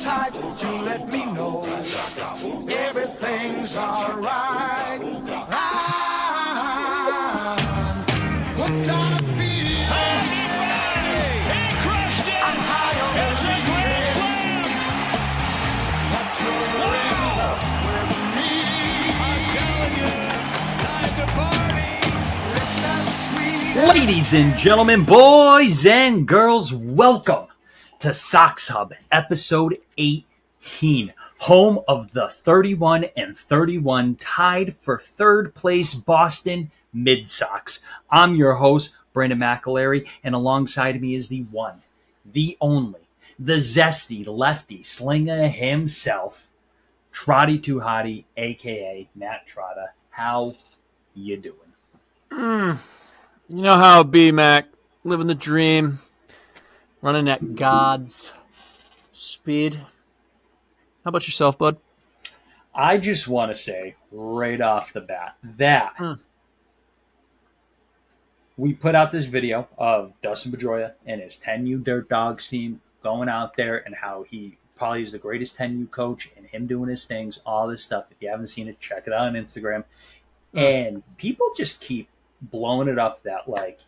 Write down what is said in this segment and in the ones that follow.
Tight, you let me know everything's alright. I'm hooked on a feeling. He crushed it. I'm high on It's a grand slam. that you're in love with me. I'm telling you, it's time to party. Lips as sweet as Ladies and gentlemen, boys and girls, welcome to SoxHub, episode 18, home of the 31-31 tied for third place Boston Mid Sox. I'm your host, Brandon McAlery, and alongside me is the one, the only, the zesty lefty slinger himself, Trotty Too Hottie, aka Matt Trotta. How you doing? You know how it be, Mac. Living the dream. Running at God's speed. How about yourself, bud? I just want to say right off the bat that we put out this video of Dustin Pedroia and his 10U Dirt Dogs team going out there and how he probably is the greatest 10U coach and him doing his things, all this stuff. If you haven't seen it, check it out on Instagram. And people just keep blowing it up that, like,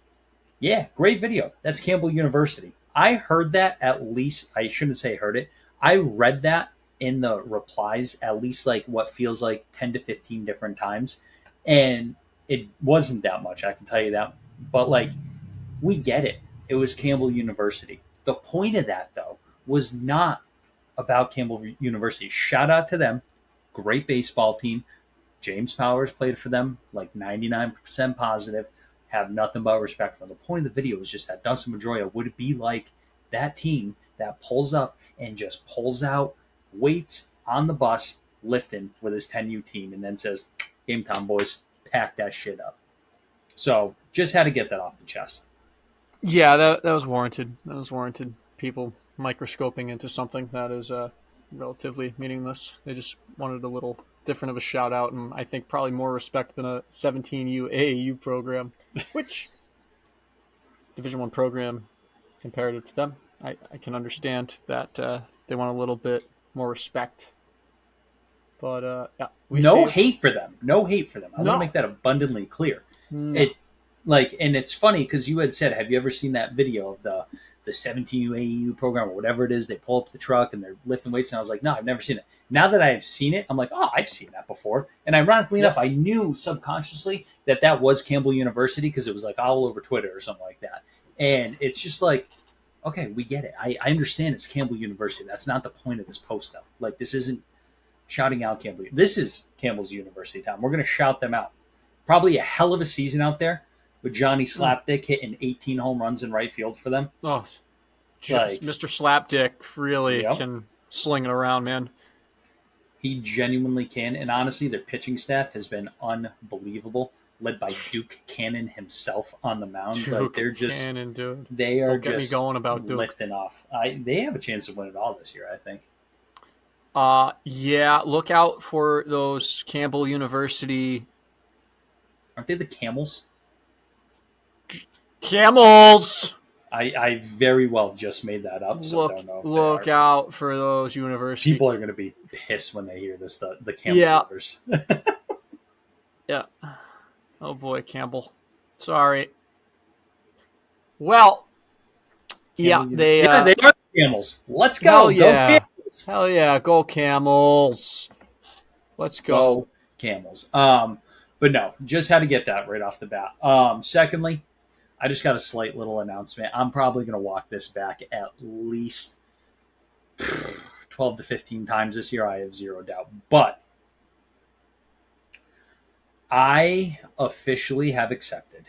yeah, great video. That's Campbell University. I heard that at least, I shouldn't say heard it. I read that in the replies at least like what feels like 10 to 15 different times. And it wasn't that much, I can tell you that. But like, we get it. It was Campbell University. The point of that, though, was not about Campbell University. Shout out to them. Great baseball team. James Powers played for them, like 99% positive. Have nothing but respect for them. The point of the video is just that Dustin Pedroia would be like that team that pulls up and just pulls out weights on the bus, lifting with his 10U team, and then says, game time, boys, pack that shit up. So just had to get that off the chest. Yeah, that was warranted. That was warranted. People microscoping into something that is relatively meaningless. They just wanted a little different of a shout out, and I think probably more respect than a 17U AAU program, which Division I program comparative to them. I can understand that they want a little bit more respect. But yeah, No hate for them. No hate for them. I want No. to make that abundantly clear. No. And it's funny because you had said, have you ever seen that video of the 17U AAU program or whatever it is? They pull up the truck and they're lifting weights, and I was like, no, I've never seen it. Now that I have seen it, I'm like, oh, I've seen that before. And ironically enough, I knew subconsciously that was Campbell University because it was like all over Twitter or something like that. And it's just like, okay, we get it. I understand it's Campbell University. That's not the point of this post, though. Like, this isn't shouting out Campbell. This is Campbell's University town. We're going to shout them out. Probably a hell of a season out there with Johnny Slapdick hitting 18 home runs in right field for them. Oh, Like, Mr. Slapdick really can sling it around, man. He genuinely can. And honestly, their pitching staff has been unbelievable, led by Duke Cannon himself on the mound. Duke Like, they're just Cannon, dude. they are Don't get me just going about Duke. lifting off. They have a chance to win it all this year, I think. Yeah, look out for those Campbell University Aren't they the Camels? Camels. I very well just made that up, so I don't know. If Look out for those university. People are going to be pissed when they hear this. The Campbell Rivers. Yeah. Oh boy, Campbell. Sorry. Well. They are the Camels. Let's go. Hell yeah. Go Camels. Hell yeah, go Camels. Let's go. Camels. But no, just had to get that right off the bat. Secondly, I just got a slight little announcement. I'm probably going to walk this back at least 12 to 15 times this year. I have zero doubt. But I officially have accepted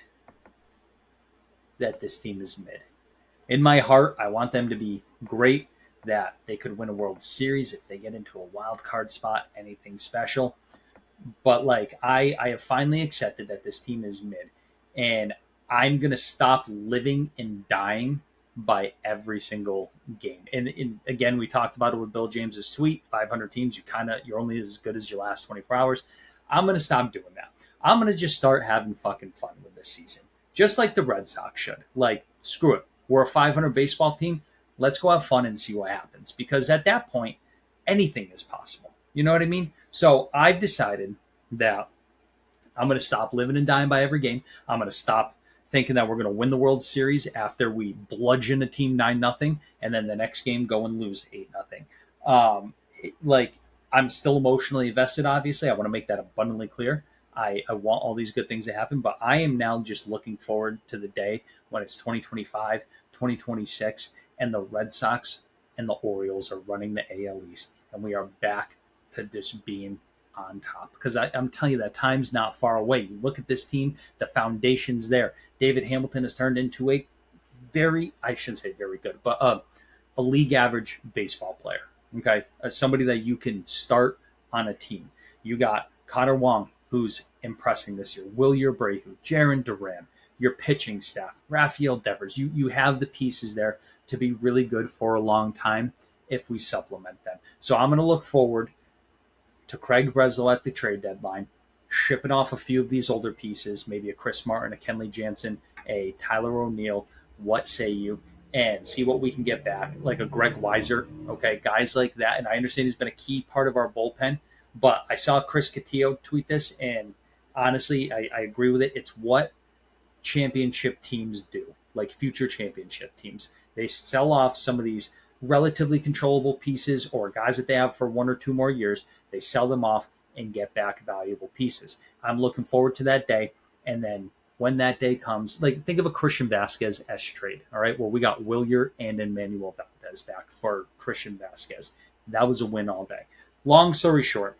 that this team is mid. In my heart, I want them to be great, that they could win a World Series if they get into a wild card spot, anything special. But like, I have finally accepted that this team is mid. And I'm going to stop living and dying by every single game. And again, we talked about it with Bill James's tweet, 500 teams, you're only as good as your last 24 hours. I'm going to stop doing that. I'm going to just start having fucking fun with this season. Just like the Red Sox should. Like, screw it. We're a 500 baseball team. Let's go have fun and see what happens. Because at that point, anything is possible. You know what I mean? So I've decided that I'm going to stop living and dying by every game. I'm going to stop thinking that we're going to win the World Series after we bludgeon a team 9-0, and then the next game go and lose 8-0. Like, I'm still emotionally invested, obviously. I want to make that abundantly clear. I want all these good things to happen, but I am now just looking forward to the day when it's 2025, 2026, and the Red Sox and the Orioles are running the AL East, and we are back to just being on top. Because I'm telling you, that time's not far away. You look at this team, the foundation's there. David Hamilton has turned into a I shouldn't say very good, but a league average baseball player. Okay, as somebody that you can start on a team. You got Connor Wong, who's impressing this year. Will Abreu, Jaron Duran, your pitching staff, Rafael Devers. You have the pieces there to be really good for a long time if we supplement them. So I'm going to look forward to Craig Breslow at the trade deadline, shipping off a few of these older pieces, maybe a Chris Martin, a Kenley Jansen, a Tyler O'Neill, what say you, and see what we can get back, like a Greg Weiser, okay, guys like that. And I understand he's been a key part of our bullpen, but I saw Chris Cotillo tweet this, and honestly, I agree with it. It's what championship teams do, like future championship teams. They sell off some of these relatively controllable pieces or guys that they have for 1 or 2 more years. They sell them off and get back valuable pieces. I'm looking forward to that day. And then when that day comes, like think of a Christian Vasquez S trade. All right. Well, we got Wilyer and Emmanuel Valdez back for Christian Vasquez. That was a win all day. Long story short,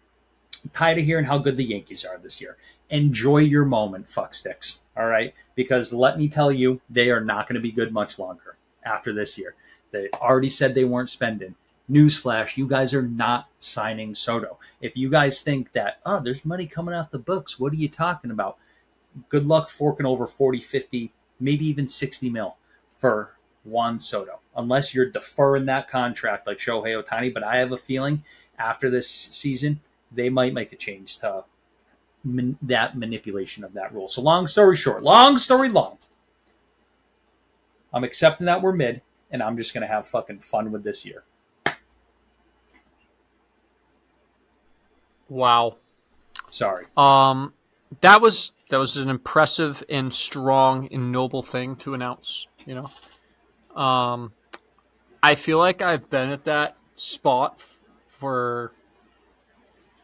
I'm tired of hearing how good the Yankees are this year. Enjoy your moment, fucksticks. All right. Because let me tell you, they are not going to be good much longer after this year. They already said they weren't spending. Newsflash, you guys are not signing Soto. If you guys think that, oh, there's money coming off the books, what are you talking about? Good luck forking over 40, 50, maybe even 60 mil for Juan Soto, unless you're deferring that contract like Shohei Ohtani. But I have a feeling after this season, they might make a change to that manipulation of that rule. So long story short, long story long, I'm accepting that we're mid, and I'm just going to have fucking fun with this year. Wow. Sorry. That was an impressive and strong and noble thing to announce, you know. I feel like I've been at that spot for,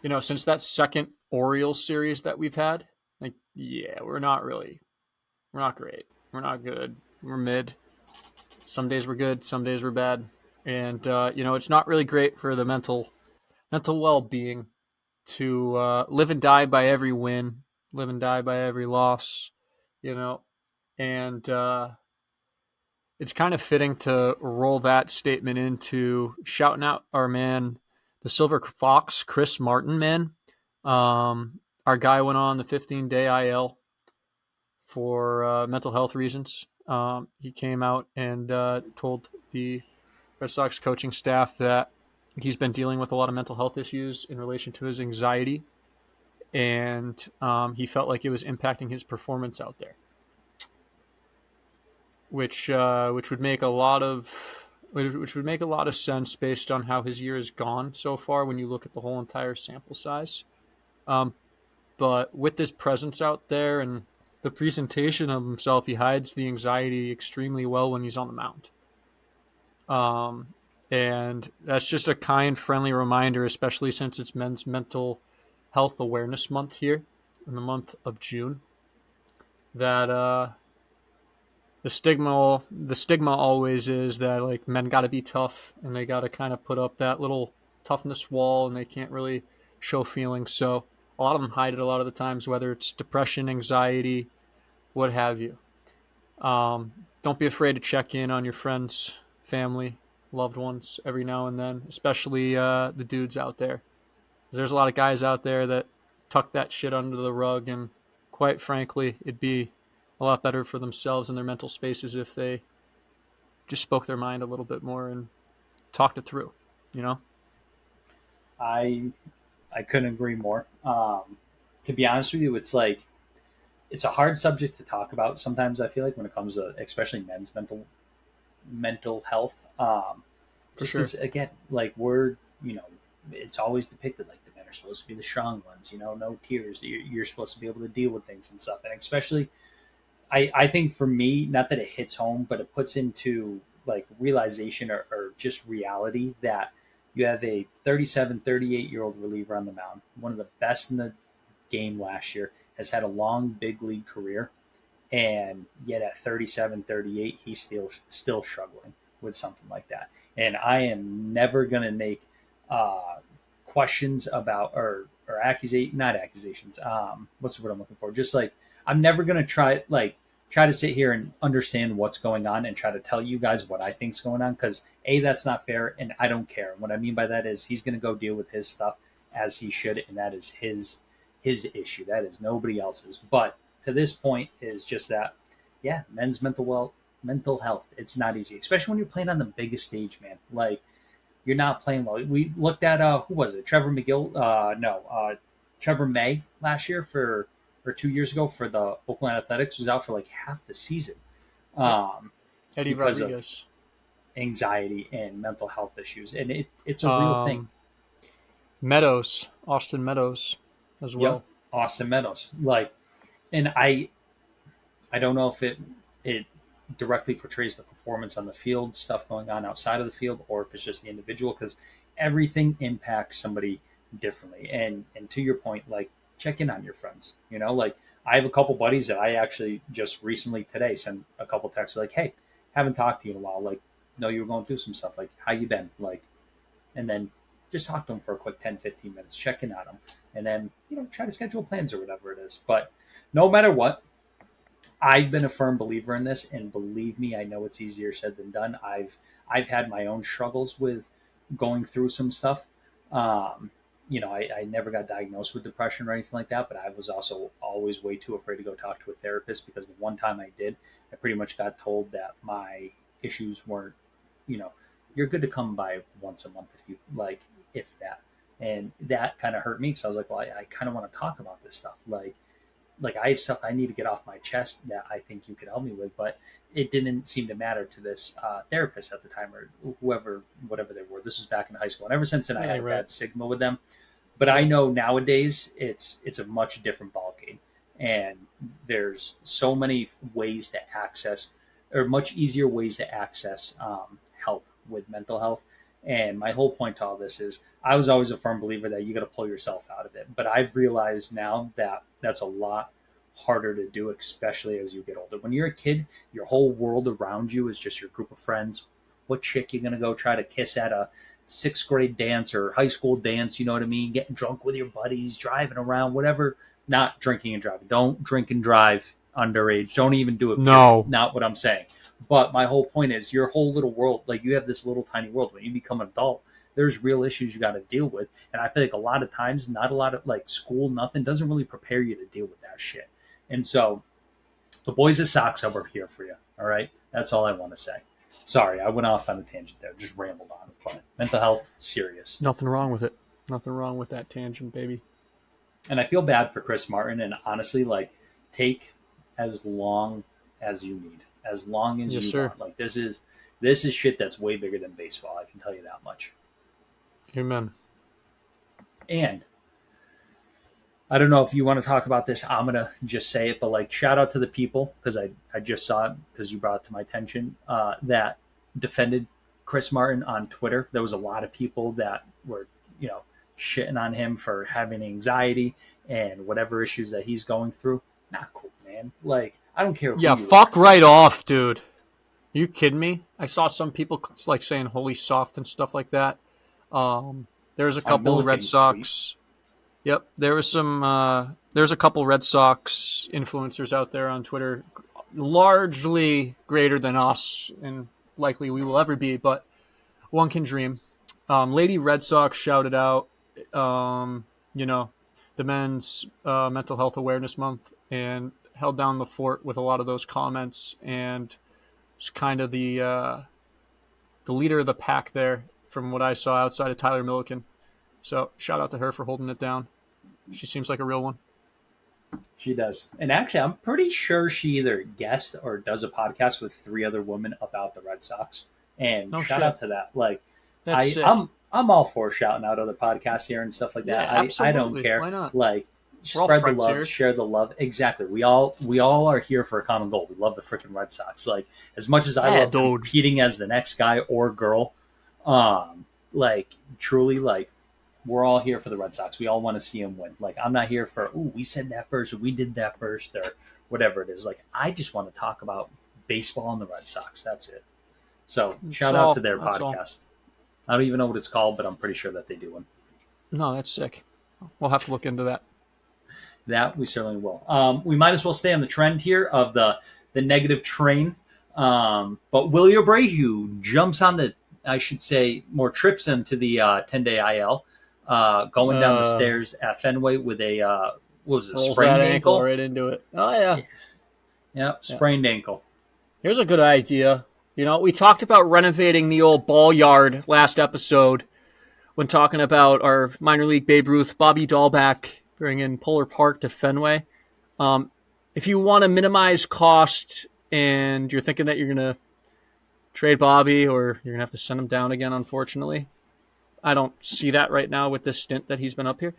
you know, since that second Orioles series that we've had. Like, yeah, we're not great. We're not good. We're mid. Some days we're good, some days we're bad. And you know, it's not really great for the mental well-being to live and die by every win, live and die by every loss, you know. And it's kind of fitting to roll that statement into shouting out our man, the Silver Fox, Chris Martin, man. Our guy went on the 15-day IL for mental health reasons. He came out and told the Red Sox coaching staff that he's been dealing with a lot of mental health issues in relation to his anxiety, and he felt like it was impacting his performance out there, which would make a lot of sense based on how his year has gone so far when you look at the whole entire sample size. But with this presence out there and the presentation of himself, he hides the anxiety extremely well when he's on the mound. And that's just a kind, friendly reminder, especially since it's Men's Mental Health Awareness Month here in the month of June, that the stigma always is that like men got to be tough and they got to kind of put up that little toughness wall and they can't really show feelings. So a lot of them hide it a lot of the times, whether it's depression, anxiety, what have you. Don't be afraid to check in on your friends, family, loved ones every now and then, especially the dudes out there. There's a lot of guys out there that tuck that shit under the rug, and quite frankly, it'd be a lot better for themselves and their mental spaces if they just spoke their mind a little bit more and talked it through, you know? I couldn't agree more. To be honest with you, it's like it's a hard subject to talk about sometimes. I feel like when it comes to especially men's mental mental health. For Just sure. because, again, like we're, it's always depicted like the men are supposed to be the strong ones, no tears. You're supposed to be able to deal with things and stuff. And especially, I think for me, not that it hits home, but it puts into like realization or just reality that you have a 37, 38-year-old reliever on the mound, one of the best in the game last year, has had a long big league career, and yet at 37, 38, he's still struggling with something like that. And I am never going to make uh, questions about or accusate not accusations. What's the word I'm looking for? Just like I'm never going to try to sit here and understand what's going on and try to tell you guys what I think's going on, because that's not fair and I don't care. And what I mean by that is he's going to go deal with his stuff as he should, and that is his issue. That is nobody else's. But to this point is just that, yeah, men's mental health. It's not easy, especially when you're playing on the biggest stage, man. Like you're not playing well. We looked at who was it? Trevor McGill? No, Trevor May last year or 2 years ago for the Oakland Athletics was out for like half the season, Yep. um, Eddie because of Rodriguez. anxiety and mental health issues, and it's a real thing. Um, Meadows, Austin Meadows, as Yep, well. Austin Meadows. Like, and I don't know if it directly portrays the performance on the field, stuff going on outside of the field, or if it's just the individual, because everything impacts somebody differently. And to your point, like check in on your friends. Like I have a couple buddies that I actually just recently today sent a couple texts like, "Hey, haven't talked to you in a while. Like, know you were going through some stuff. Like, how you been? Like," and then just talk to them for a quick 10, 15 minutes, check in on them, and then try to schedule plans or whatever it is. But no matter what, I've been a firm believer in this, and believe me, I know it's easier said than done. I've had my own struggles with going through some stuff. Um, I never got diagnosed with depression or anything like that, but I was also always way too afraid to go talk to a therapist, because the one time I did, I pretty much got told that my issues weren't, you know, you're good to come by once a month if you like, if that. And that kind of hurt me, because I was like, well, I kind of want to talk about this stuff. Like I have stuff I need to get off my chest that I think you could help me with, but it didn't seem to matter to this therapist at the time, or whoever, whatever they were. This was back in high school, and ever since then I had a Right. bad stigma with them. But I know nowadays it's a much different ballgame, and there's so many ways to access, or much easier ways to access help with mental health. And my whole point to all this is, I was always a firm believer that you got to pull yourself out of it. But I've realized now that that's a lot harder to do, especially as you get older. When you're a kid, your whole world around you is just your group of friends. What chick you gonna go try to kiss at a sixth grade dance or high school dance? You know what I mean? Getting drunk with your buddies, driving around, whatever. Not drinking and driving. Don't drink and drive underage. Don't even do it. Period. No. Not what I'm saying. But my whole point is, your whole little world, like you have this little tiny world. When you become an adult, there's real issues you got to deal with. And I feel like a lot of times, not a lot of like school, nothing doesn't really prepare you to deal with that shit. And so the boys at SoxHub are here for you. All right. That's all I want to say. Sorry, I went off on a tangent there. Just rambled on. But mental health, serious. Nothing wrong with it. Nothing wrong with that tangent, baby. And I feel bad for Chris Martin. And honestly, like, take as long as you need, as long as Yes, you sir. want. Like, this is shit that's way bigger than baseball. I can tell you that much. Amen. And I don't know if you want to talk about this. I'm gonna just say it, but like, shout out to the people, because I just saw it because you brought it to my attention, that defended Chris Martin on Twitter. There was a lot of people that were shitting on him for having anxiety and whatever issues that he's going through. Not cool, man. Like, I don't care. Yeah, who you fuck are. right off, dude. You kidding me? I saw some people like saying "holy soft" and stuff like that. There's a On couple Red Milliken's tweet. Sox. Yep, there was some. There's a couple Red Sox influencers out there on Twitter, largely greater than us, and likely we will ever be. But one can dream. Lady Red Sox shouted out, the men's mental health awareness month, and held down the fort with a lot of those comments, and was kind of the leader of the pack there, from what I saw outside of Tyler Milliken. So shout out to her for holding it down. She seems like a real one. She does. And actually, I'm pretty sure she either guests or does a podcast with 3 other women about the Red Sox. And Oh shout shit, out to that. Like, that's sick. I'm all for shouting out other podcasts here and stuff like Yeah, that. I don't absolutely. care. Why not? Like, We're all spread the friends love, here. share the love. Exactly. We all are here for a common goal. We love the freaking Red Sox. Like, as much as I Yeah, love dude. competing as the next guy or girl, like truly, like we're all here for the Red Sox. We all want to see them win. Like, I'm not here for, ooh, we said that first, or we did that first, or whatever it is. Like, I just want to talk about baseball and the Red Sox. That's it. So shout out to their That's all. podcast. I don't even know what it's called, but I'm pretty sure that they do one. No, that's sick. We'll have to look into that. That we certainly will. We might as well stay on the trend here of the negative train. But Willie Abreu jumps on the, I should say, more trips into the 10-day IL, going down the stairs at Fenway with a what was it, Rolls sprained that ankle ankle? right into it. Oh yeah. Yep, sprained ankle. Here's a good idea. You know, we talked about renovating the old ball yard last episode when talking about our minor league Babe Ruth, Bobby Dahlback, bringing Polar Park to Fenway. If you want to minimize cost and you're thinking that you're going to trade Bobby or you're going to have to send him down again, unfortunately, I don't see that right now with this stint that he's been up here.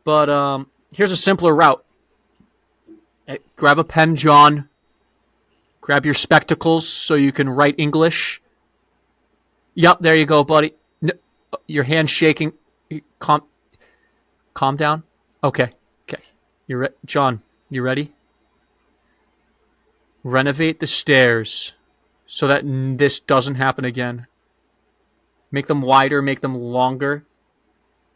But here's a simpler route. Hey, grab a pen, John. Grab your spectacles so you can write English. Yep, there you go, buddy. No, your hand's shaking. Calm down. Okay. John, you ready? Renovate the stairs so that this doesn't happen again. Make them wider, make them longer.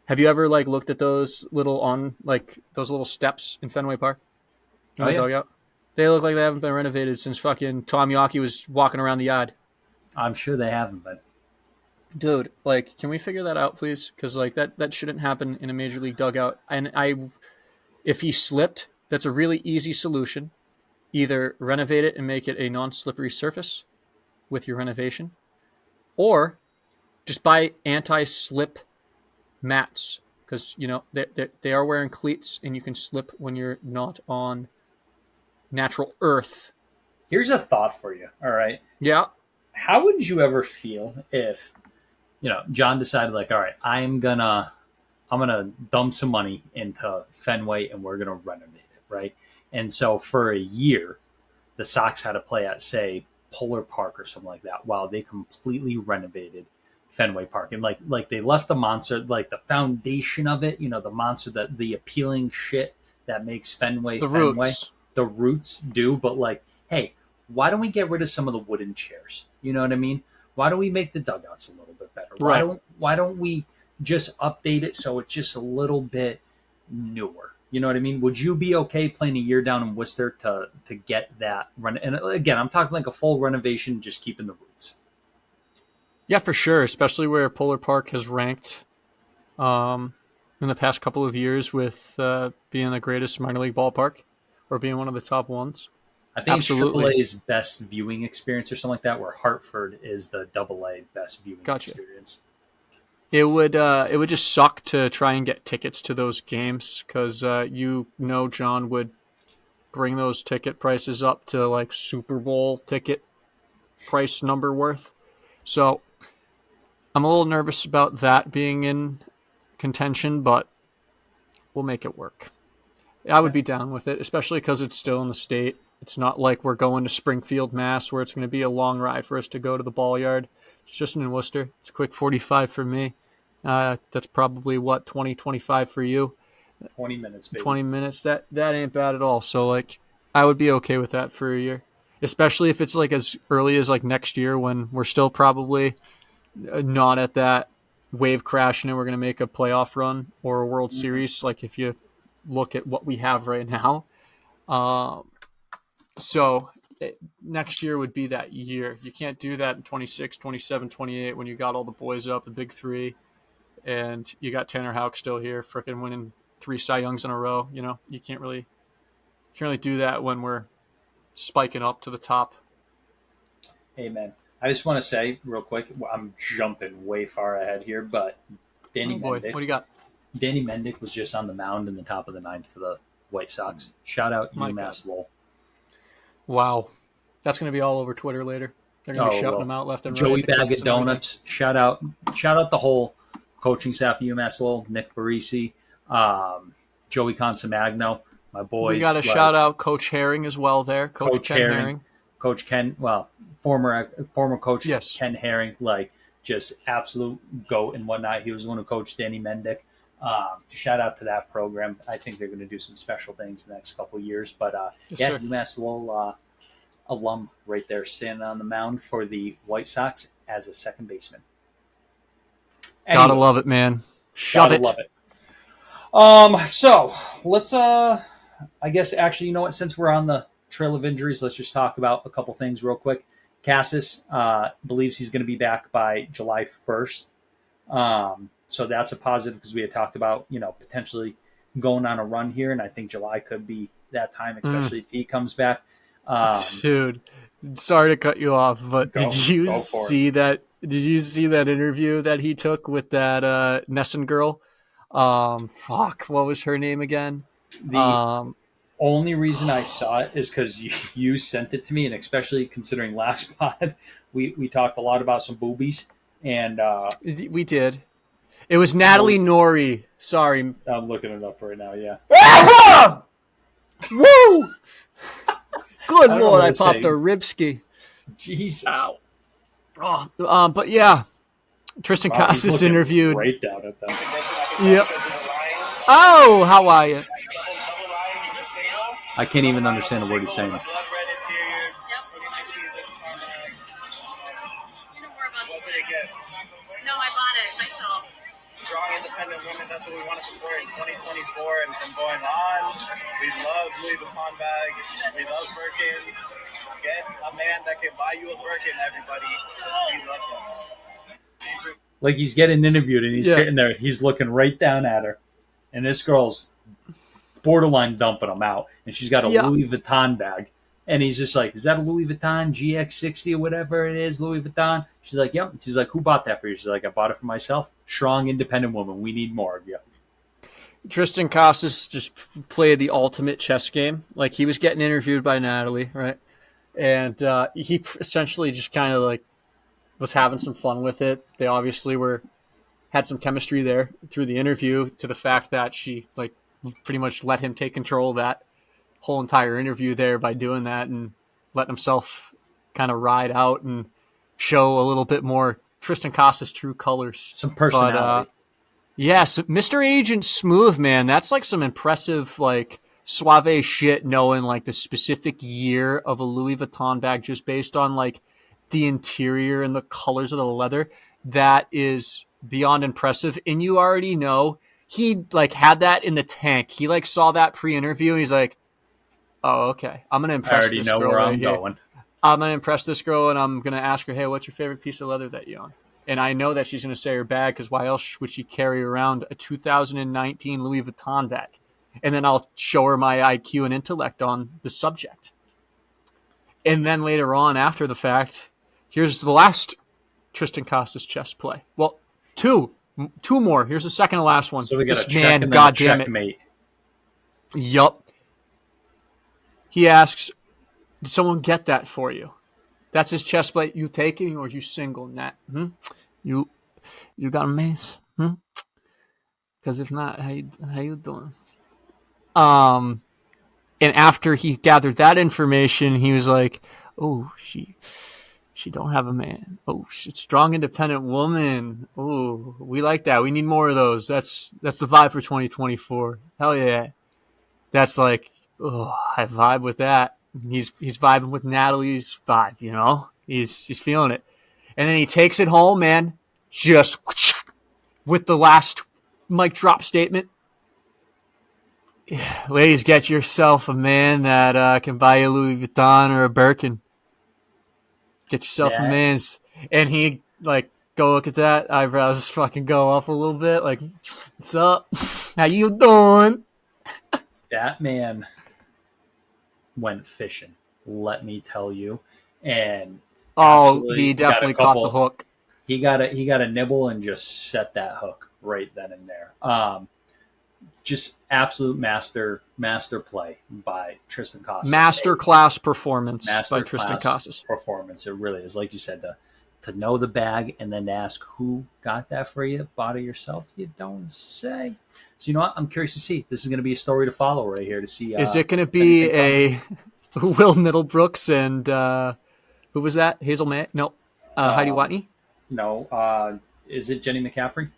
Have you ever looked at those little steps in Fenway Park? In the dugout? They look like they haven't been renovated since fucking Tom Yawkey was walking around the yard. I'm sure they haven't, but dude, can we figure that out, please? Because that shouldn't happen in a major league dugout. And if he slipped, that's a really easy solution. Either renovate it and make it a non-slippery surface with your renovation, or just buy anti-slip mats because they are wearing cleats and you can slip when you're not on natural earth. Here's a thought for you. All right. Yeah. How would you ever feel if, John decided all right, I'm gonna dump some money into Fenway and we're gonna renovate it, right? And so for a year, the Sox had to play at, say, Polar Park or something like that, while they completely renovated Fenway Park. And like they left the monster, like the foundation of it, the monster, the appealing shit that makes Fenway Fenway. Roots. The roots do, but hey, why don't we get rid of some of the wooden chairs? You know what I mean? Why don't we make the dugouts a little bit better? Right. Why don't we just update it so it's just a little bit newer? You know what I mean? Would you be okay playing a year down in Worcester to get that run? And again, I'm talking like a full renovation, just keeping the roots. Yeah, for sure. Especially where Polar Park has ranked in the past couple of years with being the greatest minor league ballpark or being one of the top ones. I think Absolutely. AAA's best viewing experience or something like that, where Hartford is the AA best viewing experience. It would just suck to try and get tickets to those games because John would bring those ticket prices up to Super Bowl ticket price number worth. So I'm a little nervous about that being in contention, but we'll make it work. I would be down with it, especially because it's still in the state. It's not like we're going to Springfield, Mass, where it's going to be a long ride for us to go to the ball yard. It's just in Worcester. It's a quick 45 for me. That's probably 20, 25 for you. 20 minutes, baby. 20 minutes. That ain't bad at all. So I would be okay with that for a year, especially if it's as early as next year when we're still probably not at that wave crash and we're going to make a playoff run or a World Series. If you look at what we have right now. So next year would be that year. You can't do that in 26, 27, 28 when you got all the boys up, the big three, and you got Tanner Houck still here freaking winning 3 Cy Youngs in a row. You can't really do that when we're spiking up to the top. Amen. I just want to say real quick, I'm jumping way far ahead here, but Danny Mendick. What do you got? Danny Mendick was just on the mound in the top of the 9th for the White Sox. Shout out My UMass Lowell. Wow. That's going to be all over Twitter later. They're going to be shouting them out left and right. Joey the Bag clips of and everything. Donuts. Shout out the whole coaching staff of UMass Lowell. Nick Barisi, Joey Consamagno, my boys. We got to shout out Coach Herring as well there. Coach Ken Herring. Coach Ken, former coach Yes. Ken Herring, like just absolute GOAT and whatnot. He was the one who coached Danny Mendick. Shout out to that program. I think they're going to do some special things the next couple of years. But Sir. UMass Lowell alum right there standing on the mound for the White Sox as a second baseman. Gotta love it, man. Shove it. Love it. So let's I guess actually, you know what? Since we're on the trail of injuries, let's just talk about a couple things real quick. Casas believes he's going to be back by July 1st. So that's a positive because we had talked about, potentially going on a run here. And I think July could be that time, especially if he comes back. Dude, sorry to cut you off, but did you see that interview that he took with that Nesson girl? What was her name again? The only reason I saw it is because you sent it to me, and especially considering last pod, we talked a lot about some boobies, and we did. It was Natalie Nori. Sorry, I'm looking it up right now. Yeah. Woo! Good Lord, I popped a ribski. Jesus. Ow. But yeah, Triston Casas interviewed. Right down at them. Yep. Oh, how are you? I can't even understand a word he's saying. No, I bought it myself. Strong, independent women, that's what we want to support in 2024 and going on. We love Louis Vuitton bags. We love Birkins. Get a man that can buy you a Birkin, everybody. We love this. Like he's getting interviewed and he's sitting there. He's looking right down at her. And this girl's borderline dumping him out. And she's got a Louis Vuitton bag. And he's just like, is that a Louis Vuitton GX60 or whatever it is, Louis Vuitton? She's like, yep. She's like, who bought that for you? She's like, I bought it for myself. Strong, independent woman. We need more of you. Triston Casas just played the ultimate chess game. Like, he was getting interviewed by Natalie, right? And he essentially just kind of like was having some fun with it. They obviously had some chemistry there through the interview, to the fact that she like pretty much let him take control of that whole entire interview there by doing that and letting himself kind of ride out and show a little bit more Triston Casas' true colors. Some personality. But, yes, Mr. Agent Smooth, man. That's like some impressive, like, suave shit, knowing like the specific year of a Louis Vuitton bag just based on like the interior and the colors of the leather. That is beyond impressive. And you already know he like had that in the tank. He like saw that pre-interview and he's like, oh, okay. I'm going to impress this girl. I already know where I'm going. I'm going to impress this girl, and I'm going to ask her, hey, what's your favorite piece of leather that you own? And I know that she's going to say her bag, because why else would she carry around a 2019 Louis Vuitton bag? And then I'll show her my IQ and intellect on the subject. And then later on, after the fact, here's the last Triston Casas chess play. Well, two more. Here's the second to last one. So we got this a check man, and goddamn checkmate. Yup. He asks, did someone get that for you? That's his chest plate. You taking or you single, Nat? You got a mace? Because if not, how you doing? And after he gathered that information, he was like, oh, she don't have a man. Oh, she's a strong, independent woman. Oh, we like that. We need more of those. That's the vibe for 2024. Hell yeah. That's like, oh, I vibe with that. He's vibing with Natalie's vibe, you know? He's feeling it. And then he takes it home, man, just with the last mic drop statement. Yeah, ladies, get yourself a man that can buy you a Louis Vuitton or a Birkin. Get yourself a man's. And he, like, go look at that. Eyebrows just fucking go up a little bit. Like, what's up? How you doing? That man went fishing, let me tell you. And he definitely caught the hook. He got a nibble and just set that hook right then and there. just absolute master play by Triston Casas. Master class performance by Triston Masterclass Casas. performance. It really is. Like you said, to know the bag and then to ask who got that for you, bought it yourself, you don't say. So you know what? I'm curious to see. This is going to be a story to follow right here to see. Is it going to be a Will Middlebrooks and who was that? Hazel May? No, Heidi Watney? No. Is it Jenny McCaffrey?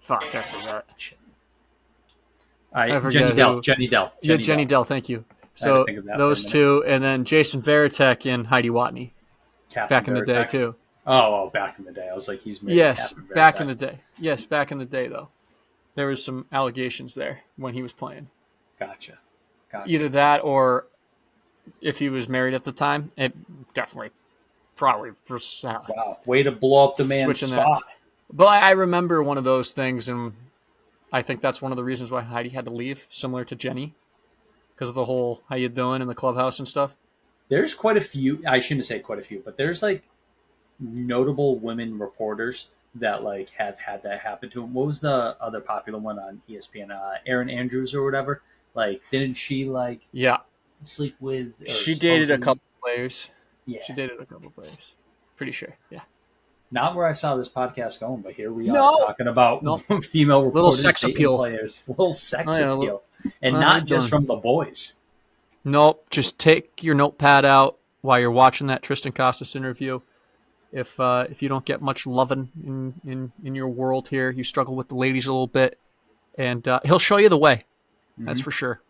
Fuck, I forgot. Jenny Dell. Yeah, Jenny Dell. Thank you. So those two, and then Jason Varitek and Heidi Watney. Captain back in the day too. Oh, back in the day. I was like, he's made. Yes, back in the day. Yes, back in the day though. There was some allegations there when he was playing. Gotcha. Either that or if he was married at the time, it probably for wow, way to blow up the man's spot. But I remember one of those things, and I think that's one of the reasons why Heidi had to leave, similar to Jenny, because of the whole "how you doing" in the clubhouse and stuff. There's quite a few. I shouldn't say quite a few, but there's like notable women reporters that like have had that happen to them. What was the other popular one on ESPN? Erin Andrews or whatever. Like, didn't she sleep with? She dated a couple players. Yeah, she dated a couple players. Pretty sure. Yeah. Not where I saw this podcast going, but here we are talking about female reporters, little sex appeal players, little sex appeal, and not just from the boys. Nope. Just take your notepad out while you're watching that Triston Casas interview. If you don't get much loving in your world here, you struggle with the ladies a little bit, and he'll show you the way. That's for sure.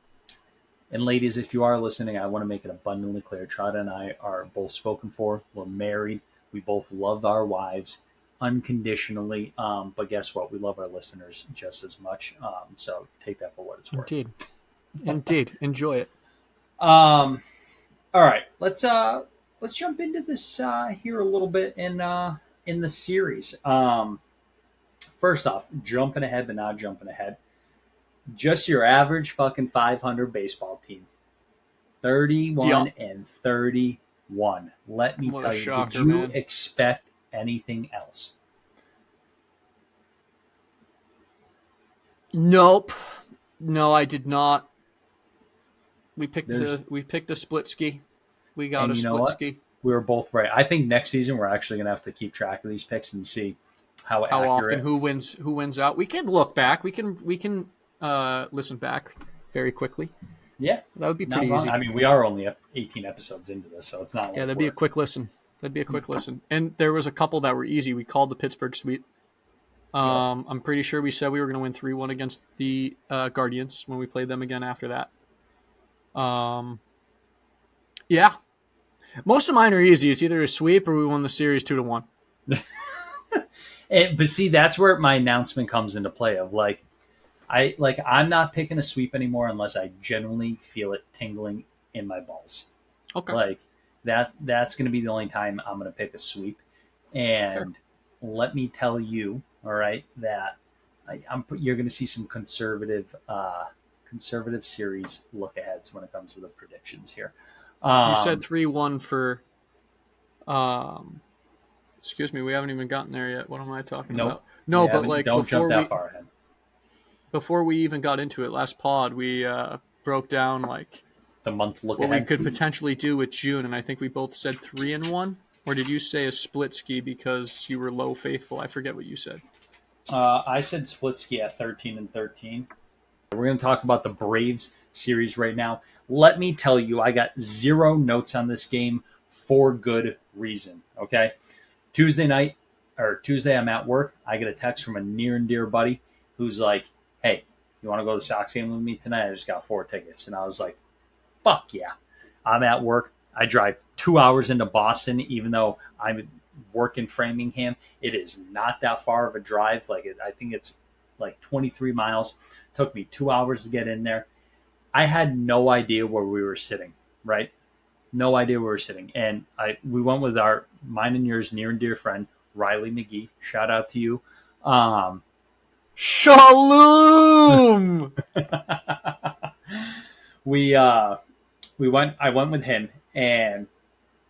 And ladies, if you are listening, I want to make it abundantly clear. Trada and I are both spoken for. We're married. We both love our wives unconditionally. But guess what? We love our listeners just as much. So take that for what it's worth. Indeed. Enjoy it. All right. Let's jump into this here a little bit in the series. First off, jumping ahead but not jumping ahead. Just your average fucking 500 baseball team. 31 and 31. Let me tell you, shocker, did you man. expect anything else? Nope. No, I did not. We picked a split ski. We got a split ski. We were both right. I think next season we're actually going to have to keep track of these picks and see how accurate. Often who wins out. We can look back. We can listen back very quickly. Yeah, that would be pretty easy. I mean, we are only 18 episodes into this, so it's not. Yeah, that'd be a quick listen. And there was a couple that were easy. We called the Pittsburgh sweep. I'm pretty sure we said we were going to win 3-1 against the Guardians when we played them again after that. Yeah. Most of mine are easy. It's either a sweep or we won the series 2-1. But see, that's where my announcement comes into play. Of I'm not picking a sweep anymore unless I genuinely feel it tingling in my balls. Okay. Like that's going to be the only time I'm going to pick a sweep. And let me tell you, all right, that you're going to see some conservative series look aheads when it comes to the predictions here. You said 3-1 for. Excuse me, we haven't even gotten there yet. What am I talking about? No, but don't jump that far ahead. Before we even got into it, last pod we broke down the month look what ahead. we could potentially do with June, and I think we both said 3-1. Or did you say a split ski because you were low faithful? I forget what you said. I said split ski at 13 and 13. We're going to talk about the Braves series right now. Let me tell you, I got 0 notes on this game for good reason. Okay, Tuesday, I'm at work. I get a text from a near and dear buddy who's like, "Hey, you want to go to the Sox game with me tonight? I just got 4 tickets." And I was like, "Fuck yeah!" I'm at work. I drive 2 hours into Boston, even though I'm work in Framingham. It is not that far of a drive. I think it's 23 miles. Took me 2 hours to get in there. I had no idea where we were sitting, right? No idea where we were sitting. And we went with mine and yours near and dear friend, Riley McGee. Shout out to you. Shalom! I went with him, and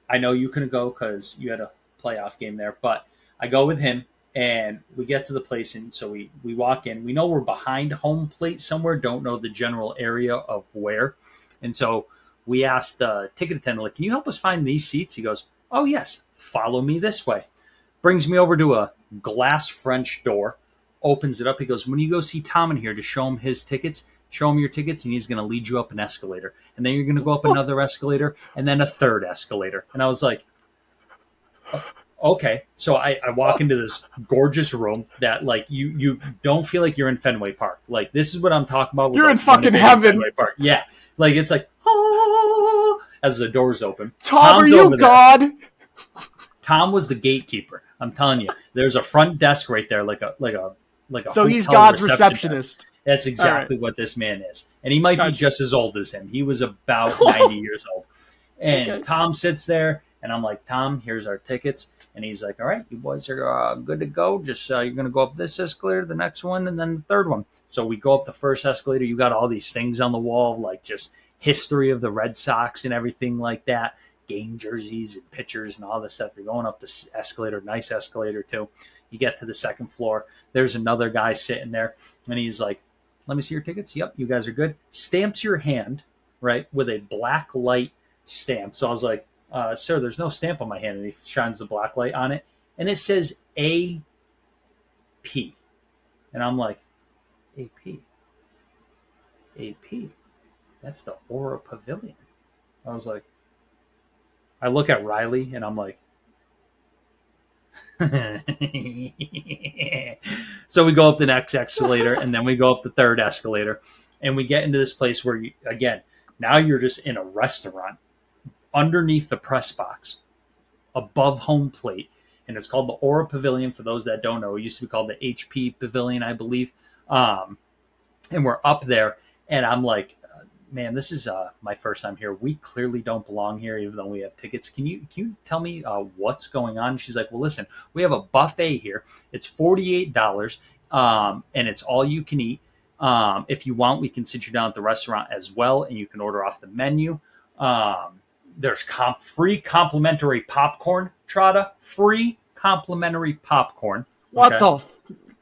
I know you couldn't go because you had a playoff game there, but I go with him. And we get to the place, and so we walk in. We know we're behind home plate somewhere, don't know the general area of where. And so we asked the ticket attendant, like, can you help us find these seats? He goes, oh, yes, follow me this way. Brings me over to a glass French door, opens it up. He goes, when you go see Tom in here to show him his tickets, show him your tickets, and he's going to lead you up an escalator. And then you're going to go up another escalator, and then a third escalator. And I was like, okay. So I walk into this gorgeous room that, like, you don't feel like you're in Fenway Park. Like, this is what I'm talking about. You're in fucking heaven. Fenway Park. Yeah. Like, it's like, oh, as the doors open. Tom, are you God? Tom was the gatekeeper. I'm telling you, there's a front desk right there, like a. So he's God's receptionist. That's exactly what this man is, and he might be just as old as him. He was about 90 years old, and Tom sits there, and I'm like, Tom, here's our tickets, and he's like, all right, you boys are good to go. Just you're gonna go up this escalator, the next one, and then the third one. So we go up the first escalator. You got all these things on the wall, like just history of the Red Sox and everything like that. Game jerseys and pictures and all this stuff. You're going up this escalator, nice escalator too. You get to the second floor. There's another guy sitting there, and he's like, let me see your tickets. Yep, you guys are good. Stamps your hand, right, with a black light stamp. So I was like, sir, there's no stamp on my hand. And he shines the black light on it, and it says AP. And I'm like, AP? AP? That's the Aura Pavillion. I was like, I look at Riley, and I'm like, so we go up the next escalator, and then we go up the third escalator, and we get into this place where, again, now you're just in a restaurant underneath the press box, above home plate, and it's called the Aura Pavillion. For those that don't know, it used to be called the HP Pavilion, I believe. And we're up there, and I'm like, man, this is my first time here. We clearly don't belong here, even though we have tickets. Can you tell me what's going on? She's like, well, listen, we have a buffet here. It's $48, and it's all you can eat. If you want, we can sit you down at the restaurant as well, and you can order off the menu. There's free complimentary popcorn, Trada. Free complimentary popcorn. What the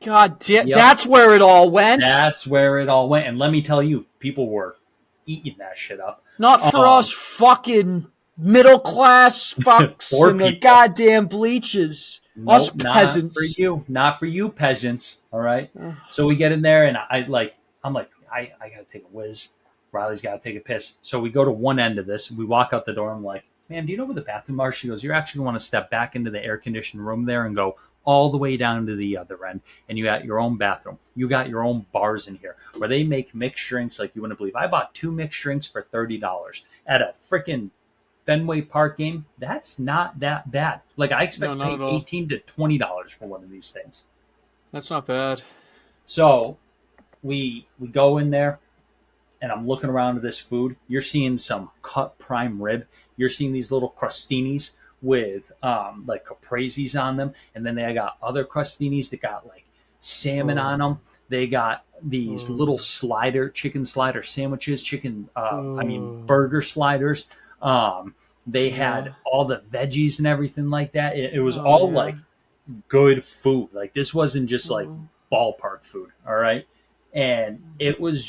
God damn, yep. That's where it all went? That's where it all went. And let me tell you, people were eating that shit up. Not for us fucking middle class fucks in the goddamn bleachers. Nope, us peasants. Not for you peasants. All right. So we get in there, and I'm like, I gotta take a whiz. Riley's gotta take a piss. So we go to one end of this. We walk out the door. I'm like, ma'am, do you know where the bathroom are? She goes, you're actually going to step back into the air conditioned room there and go all the way down to the other end, and you got your own bathroom. You got your own bars in here where they make mixed drinks like you wouldn't believe. I bought 2 mixed drinks for $30 at a freaking Fenway Park game. That's not that bad. Like, I expect to pay $18 to $20 for one of these things. That's not bad. So we go in there, and I'm looking around at this food. You're seeing some cut prime rib. You're seeing these little crostinis with like capreses on them, and then they got other crostinis that got like salmon on them. They got these little chicken slider sandwiches, burger sliders. They had all the veggies and everything like that. It was all like good food. Like, this wasn't just like ballpark food. All right. And it was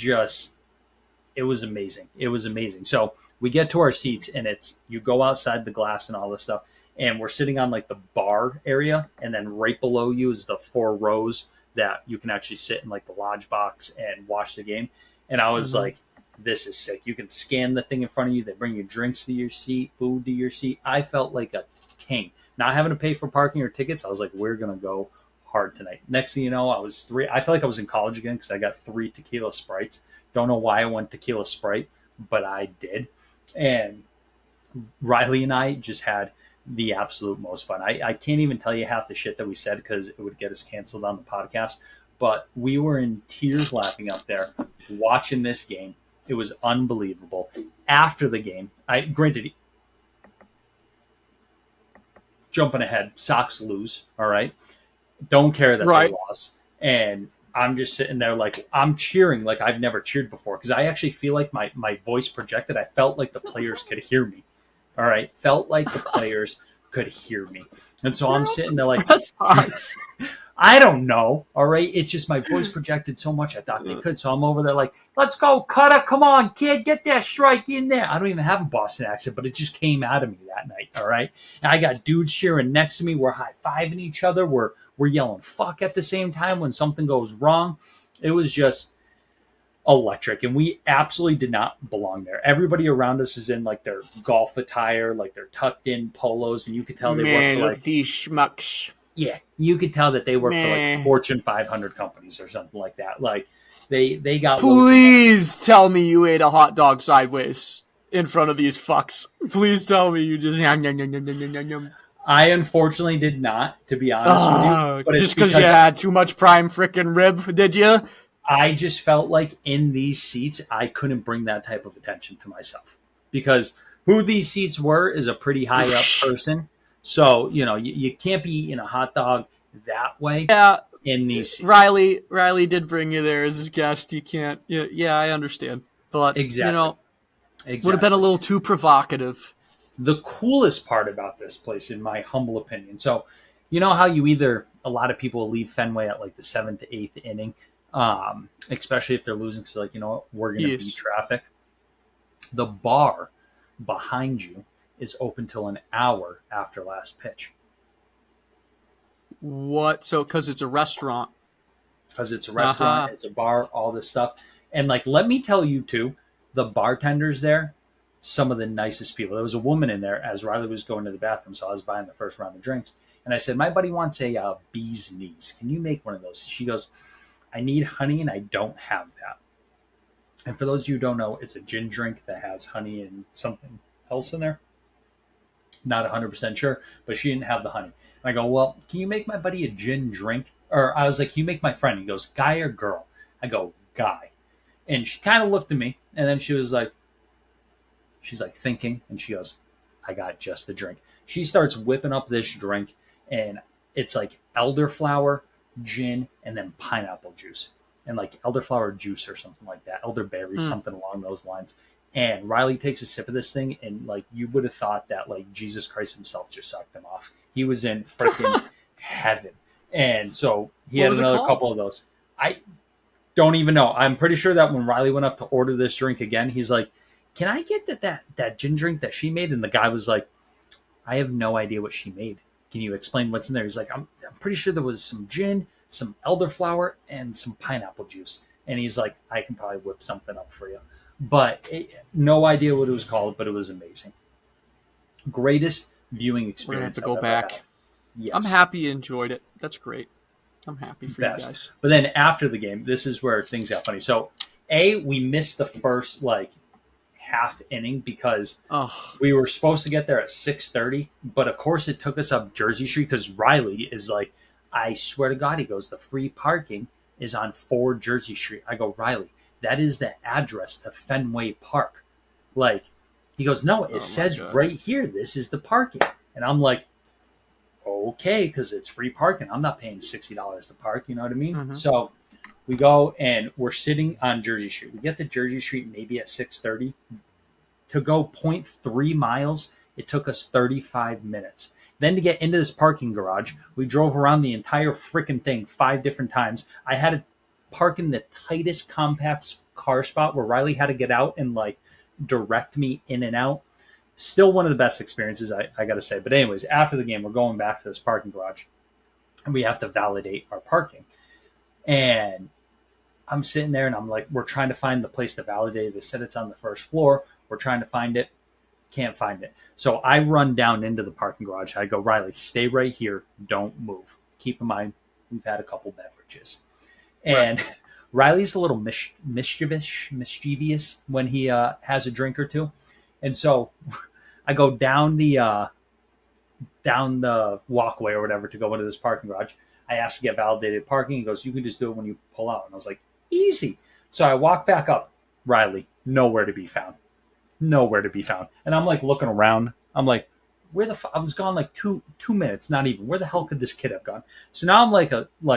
amazing. It was amazing. So we get to our seats, and you go outside the glass and all this stuff, and we're sitting on like the bar area, and then right below you is the 4 rows that you can actually sit in like the lodge box and watch the game. And I was like, this is sick. You can scan the thing in front of you. They bring you drinks to your seat, food to your seat. I felt like a king. Not having to pay for parking or tickets, I was like, we're going to go hard tonight. Next thing you know, I felt like I was in college again because I got 3 tequila Sprites. Don't know why I went tequila Sprite, but I did. And Riley and I just had the absolute most fun. I can't even tell you half the shit that we said because it would get us canceled on the podcast. But we were in tears laughing up there watching this game. It was unbelievable. After the game, jumping ahead, Sox lose, all right? Don't care that they lost. And I'm just sitting there like, I'm cheering like I've never cheered before because I actually feel like my voice projected. I felt like the players could hear me. All right. Felt like the players could hear me. And so I'm sitting there like, Press box. I don't know. All right. It's just my voice projected so much I thought they could. So I'm over there like, let's go, Cutter. Come on, kid. Get that strike in there. I don't even have a Boston accent, but it just came out of me that night. All right. And I got dudes cheering next to me. We're high-fiving each other. We're yelling fuck at the same time when something goes wrong. It was just electric, and we absolutely did not belong there. Everybody around us is in like their golf attire, like they're tucked in polos, and you could tell they work for look like at these schmucks. yeah, you could tell that they work for Meh. like Fortune 500 companies or something like that. Like they got Please tell me you ate a hot dog sideways in front of these fucks. Please tell me you just yum, yum, yum, yum, yum, yum, yum. I unfortunately did not, to be honest with you. But Just because you had too much prime frickin' rib, did you? I just felt like in these seats, I couldn't bring that type of attention to myself because who these seats were is a pretty high up person. So, you can't be eating a hot dog that way in these seats. Riley did bring you there as his guest. You can't. Yeah, I understand. But, Exactly. would have been a little too provocative. The coolest part about this place, in my humble opinion, so you know how a lot of people leave Fenway at like the 7th to 8th inning, especially if they're losing, because like, we're going to beat traffic. The bar behind you is open till an hour after last pitch. What? So, because it's a restaurant. Because it's a restaurant, It's a bar, all this stuff. And like, let me tell you too, the bartenders there, some of the nicest people. There was a woman in there as Riley was going to the bathroom, so I was buying the first round of drinks. And I said, my buddy wants a bee's knees. Can you make one of those? She goes, I need honey and I don't have that. And for those of you who don't know, it's a gin drink that has honey and something else in there. Not 100% sure, but she didn't have the honey. And I go, well, can you make my buddy a gin drink? Or I was like, can you make my friend? He goes, guy or girl? I go, guy. And she kind of looked at me, and then she's like thinking, and she goes, I got just the drink. She starts whipping up this drink, and it's like elderflower, gin, and then pineapple juice. And like elderflower juice or something like that. Elderberry, something along those lines. And Riley takes a sip of this thing, and like you would have thought that like Jesus Christ himself just sucked him off. He was in freaking heaven. And so he had another couple of those. I don't even know. I'm pretty sure that when Riley went up to order this drink again, he's like, can I get that gin drink that she made? And the guy was like, I have no idea what she made. Can you explain what's in there? He's like, I'm pretty sure there was some gin, some elderflower, and some pineapple juice. And he's like, I can probably whip something up for you. But no idea what it was called, but it was amazing. Greatest viewing experience. We're going to have to go back. Yes. I'm happy you enjoyed it. That's great. I'm happy for you guys. But then after the game, this is where things got funny. So, we missed the first like half inning because we were supposed to get there at 6:30, but of course it took us up Jersey Street because Riley is like, I swear to God, he goes, the free parking is on 4 Jersey Street. I go, Riley, that is the address to Fenway Park. Like, he goes, no, it says right here, this is the parking. And I'm like, okay, because it's free parking. I'm not paying $60 to park. You know what I mean? Mm-hmm. So we go and we're sitting on Jersey Street. We get to Jersey Street maybe at 6:30. To go 0.3 miles, it took us 35 minutes. Then to get into this parking garage, we drove around the entire freaking thing 5 different times. I had to park in the tightest compact car spot where Riley had to get out and like direct me in and out. Still one of the best experiences, I got to say. But anyways, after the game, we're going back to this parking garage, and we have to validate our parking. And I'm sitting there, and I'm like, we're trying to find the place to validate. They said it's on the first floor. We're trying to find it. Can't find it. So I run down into the parking garage. I go, Riley, stay right here. Don't move. Keep in mind, we've had a couple beverages. And Riley's a little mischievous when he has a drink or two. And so I go down the walkway or whatever to go into this parking garage. I asked to get validated parking. He goes, you can just do it when you pull out. And I was like, easy. So I walk back up. Riley, nowhere to be found. Nowhere to be found. And I'm like looking around. I'm like, I was gone like two minutes, not even. Where the hell could this kid have gone? So now I'm like,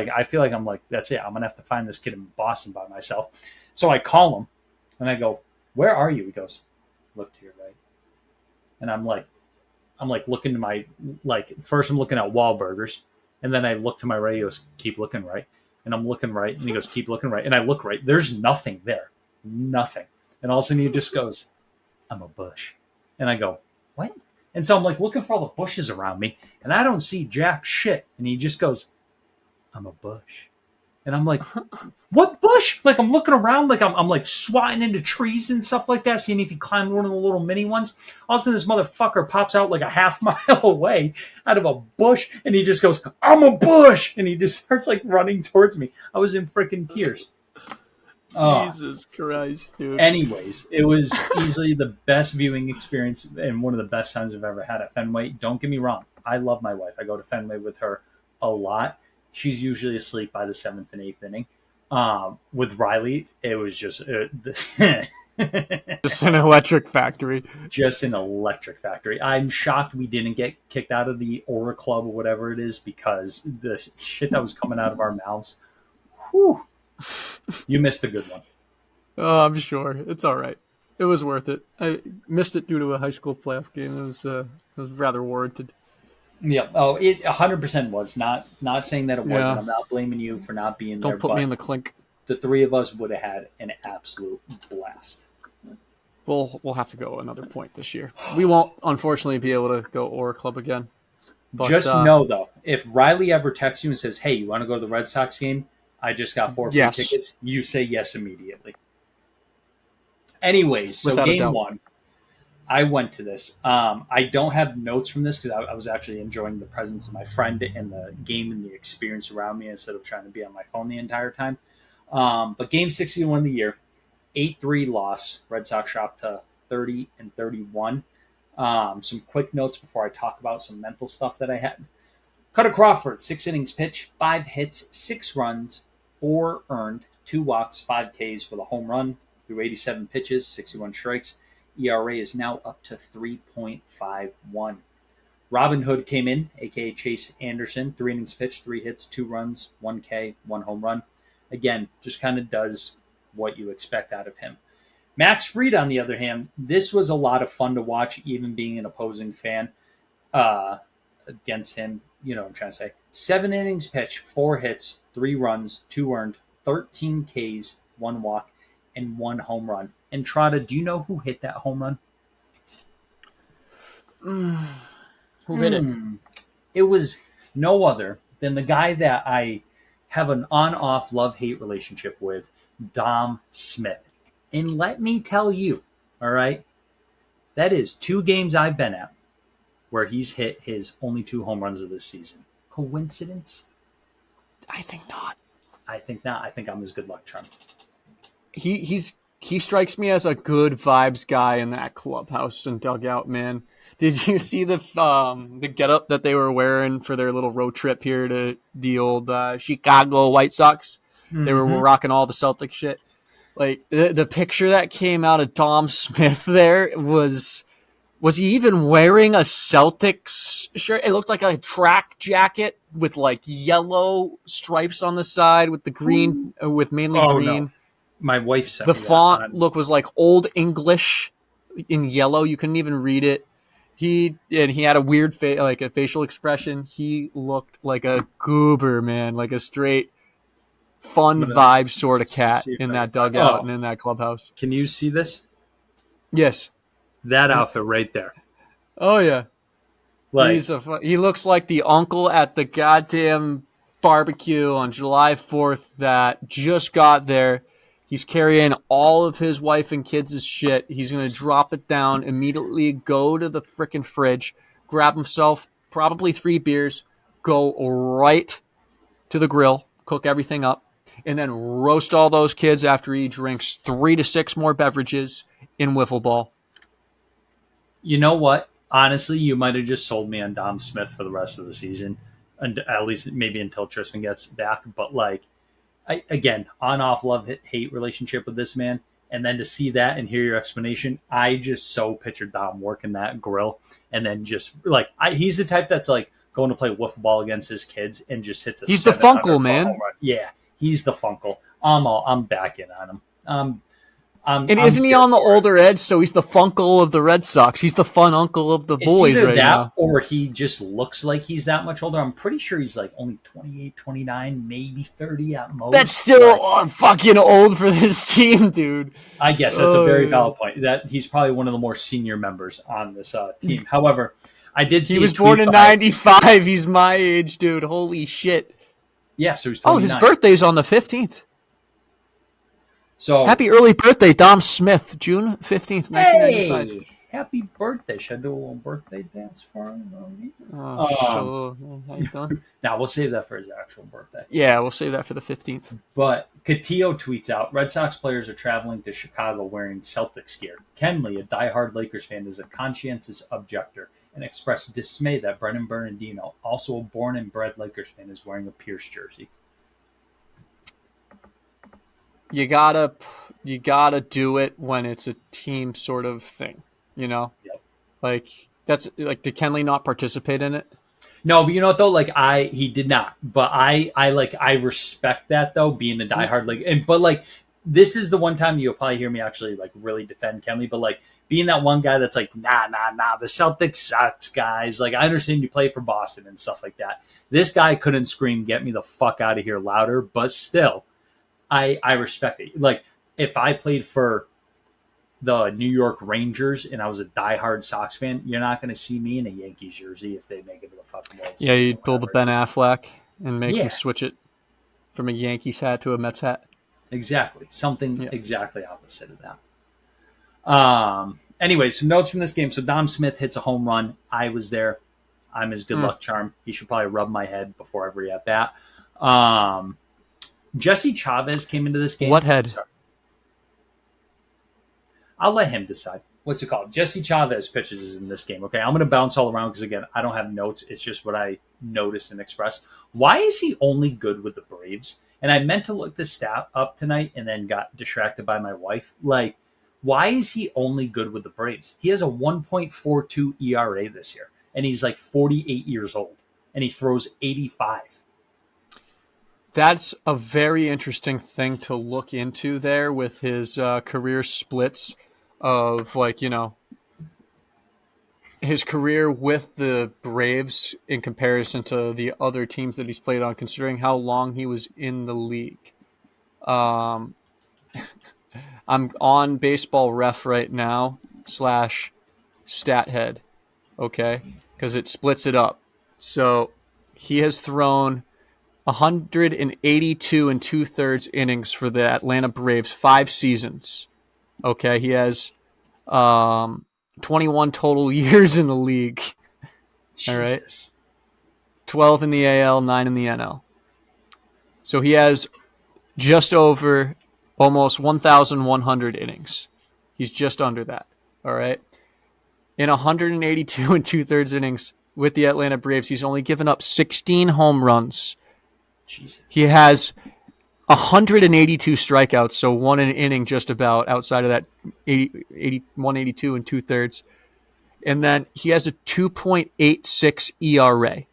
I feel like I'm like, that's it. I'm going to have to find this kid in Boston by myself. So I call him and I go, where are you? He goes, look to your right. And I'm like, I'm like looking to my first I'm looking at Wahlburgers, and then I look to my right. He goes, keep looking right, and I'm looking right, and he goes, keep looking right, and I look right. There's nothing there, nothing, and all of a sudden he just goes, I'm a bush, and I go, what? And so I'm like looking for all the bushes around me, and I don't see jack shit, and he just goes, I'm a bush. And I'm like, what bush? Like, I'm looking around, like, I'm like swatting into trees and stuff like that, seeing if he climbed one of the little mini ones. All of a sudden, this motherfucker pops out like a half mile away out of a bush, and he just goes, I'm a bush! And he just starts, like, running towards me. I was in freaking tears. Jesus Christ, dude. Anyways, it was easily the best viewing experience and one of the best times I've ever had at Fenway. Don't get me wrong. I love my wife. I go to Fenway with her a lot. She's usually asleep by the 7th and 8th inning. With Riley, it was just just an electric factory. Just an electric factory. I'm shocked we didn't get kicked out of the Aura Club or whatever it is, because the shit that was coming out of our mouths. Whew. You missed a good one. Oh, I'm sure. It's all right. It was worth it. I missed it due to a high school playoff game. It was rather warranted. Yeah. Oh, it 100% was. Not saying that it wasn't. Yeah. I'm not blaming you for not being there. Don't put me in the clink. The three of us would have had an absolute blast. We'll have to go another point this year. We won't, unfortunately, be able to go Aura Club again. But, just know, though, if Riley ever texts you and says, hey, you want to go to the Red Sox game? I just got 4 free tickets. You say yes immediately. Anyways, so Without a game doubt. 1. I went to this. I don't have notes from this because I was actually enjoying the presence of my friend and the game and the experience around me instead of trying to be on my phone the entire time. But game 61 of the year, 8-3 loss. Red Sox dropped to 30-31. Some quick notes before I talk about some mental stuff that I had. Cutter Crawford, 6 innings pitched, 5 hits, 6 runs, 4 earned, 2 walks, 5 Ks with a home run through 87 pitches, 61 strikes. ERA is now up to 3.51. Robin Hood came in, a.k.a. Chase Anderson, 3 innings pitched, 3 hits, 2 runs, 1 K, 1 home run. Again, just kind of does what you expect out of him. Max Fried, on the other hand, this was a lot of fun to watch, even being an opposing fan against him. You know what I'm trying to say. 7 innings pitched, 4 hits, 3 runs, 2 earned, 13 Ks, 1 walk, and 1 home run. And Trotta, do you know who hit that home run? Who hit it? It was no other than the guy that I have an on-off love-hate relationship with, Dom Smith. And let me tell you, all right, that is 2 games I've been at where he's hit his only 2 home runs of this season. Coincidence? I think not. I think not. I think I'm his good luck charm. He strikes me as a good vibes guy in that clubhouse and dugout, man. Did you see the getup that they were wearing for their little road trip here to the old Chicago White Sox? Mm-hmm. They were rocking all the Celtic shit. Like the picture that came out of Dom Smith there was he even wearing a Celtics shirt? It looked like a track jacket with like yellow stripes on the side with the green, with mainly green. No. My wife said the font look was like old English in yellow. You couldn't even read it. He had a weird like a facial expression. He looked like a goober, man, like a straight fun vibe sort of cat in that dugout and in that clubhouse. Can you see this? Yes. That outfit right there. Oh, yeah. Like, he looks like the uncle at the goddamn barbecue on July 4th that just got there. He's carrying all of his wife and kids' shit. He's going to drop it down, immediately go to the frickin' fridge, grab himself probably 3 beers, go right to the grill, cook everything up, and then roast all those kids after he drinks 3 to 6 more beverages in wiffle ball. You know what? Honestly, you might have just sold me on Dom Smith for the rest of the season, and at least maybe until Triston gets back. But like, again, on-off love-hate relationship with this man, and then to see that and hear your explanation, I just so pictured Dom working that grill, and then just like he's the type that's like going to play wiffle ball against his kids and just hits a. He's the Funcle, man. Yeah, he's the Funcle. I'm back in on him. And isn't he on the older edge? So he's the Funcle of the Red Sox. He's the fun uncle of the boys right now. Or he just looks like he's that much older. I'm pretty sure he's like only 28, 29, maybe 30 at most. That's still fucking old for this team, dude. I guess that's a very valid point. That he's probably one of the more senior members on this team. However, I did see he was born in 95. He's my age, dude. Holy shit. Yeah, so he's 29. His birthday's on the 15th. So happy early birthday, Dom Smith, June 15th, 1995. Hey, happy birthday. Should I do a little birthday dance for him? How you doing? Now, we'll save that for his actual birthday. Yeah, we'll save that for the 15th. But Catillo tweets out, Red Sox players are traveling to Chicago wearing Celtics gear. Kenley, a diehard Lakers fan, is a conscientious objector and expressed dismay that Brennan Bernardino, also a born and bred Lakers fan, is wearing a Pierce jersey. You gotta do it when it's a team sort of thing, you know? Yep. Like, that's like, did Kenley not participate in it? No, but you know what though? Like he did not. But I respect that though, being a diehard but this is the one time you'll probably hear me actually like really defend Kenley, but like being that one guy that's like, nah, the Celtics sucks, guys. Like I understand you play for Boston and stuff like that. This guy couldn't scream, get me the fuck out of here louder, but still. I respect it. Like, if I played for the New York Rangers and I was a diehard Sox fan, you're not going to see me in a Yankees jersey if they make it to the fucking World Series. Yeah, you'd pull the Ben Affleck and make him switch it from a Yankees hat to a Mets hat. Exactly. Something exactly opposite of that. Anyway, some notes from this game. So Dom Smith hits a home run. I was there. I'm his good luck charm. He should probably rub my head before every at bat. Jesse Chavez came into this game. What head? Sorry. I'll let him decide. What's it called? Jesse Chavez pitches in this game. Okay, I'm going to bounce all around because, again, I don't have notes. It's just what I noticed and expressed. Why is he only good with the Braves? And I meant to look this stat up tonight and then got distracted by my wife. Like, why is he only good with the Braves? He has a 1.42 ERA this year, and he's like 48 years old, and he throws 85. That's a very interesting thing to look into there with his career splits of, like, you know, his career with the Braves in comparison to the other teams that he's played on, considering how long he was in the league. I'm on Baseball Ref right now /StatHead, okay, because it splits it up. So he has thrown 182 and 2/3 innings for the Atlanta Braves, 5 seasons. Okay, he has 21 total years in the league. Jesus. All right, 12 in the AL, 9 in the NL. So he has just over almost 1,100 innings. He's just under that. All right, in 182 and 2/3 innings with the Atlanta Braves, he's only given up 16 home runs. Jesus. He has 182 strikeouts, so one an inning just about outside of that 182 and 2/3. And then he has a 2.86 ERA.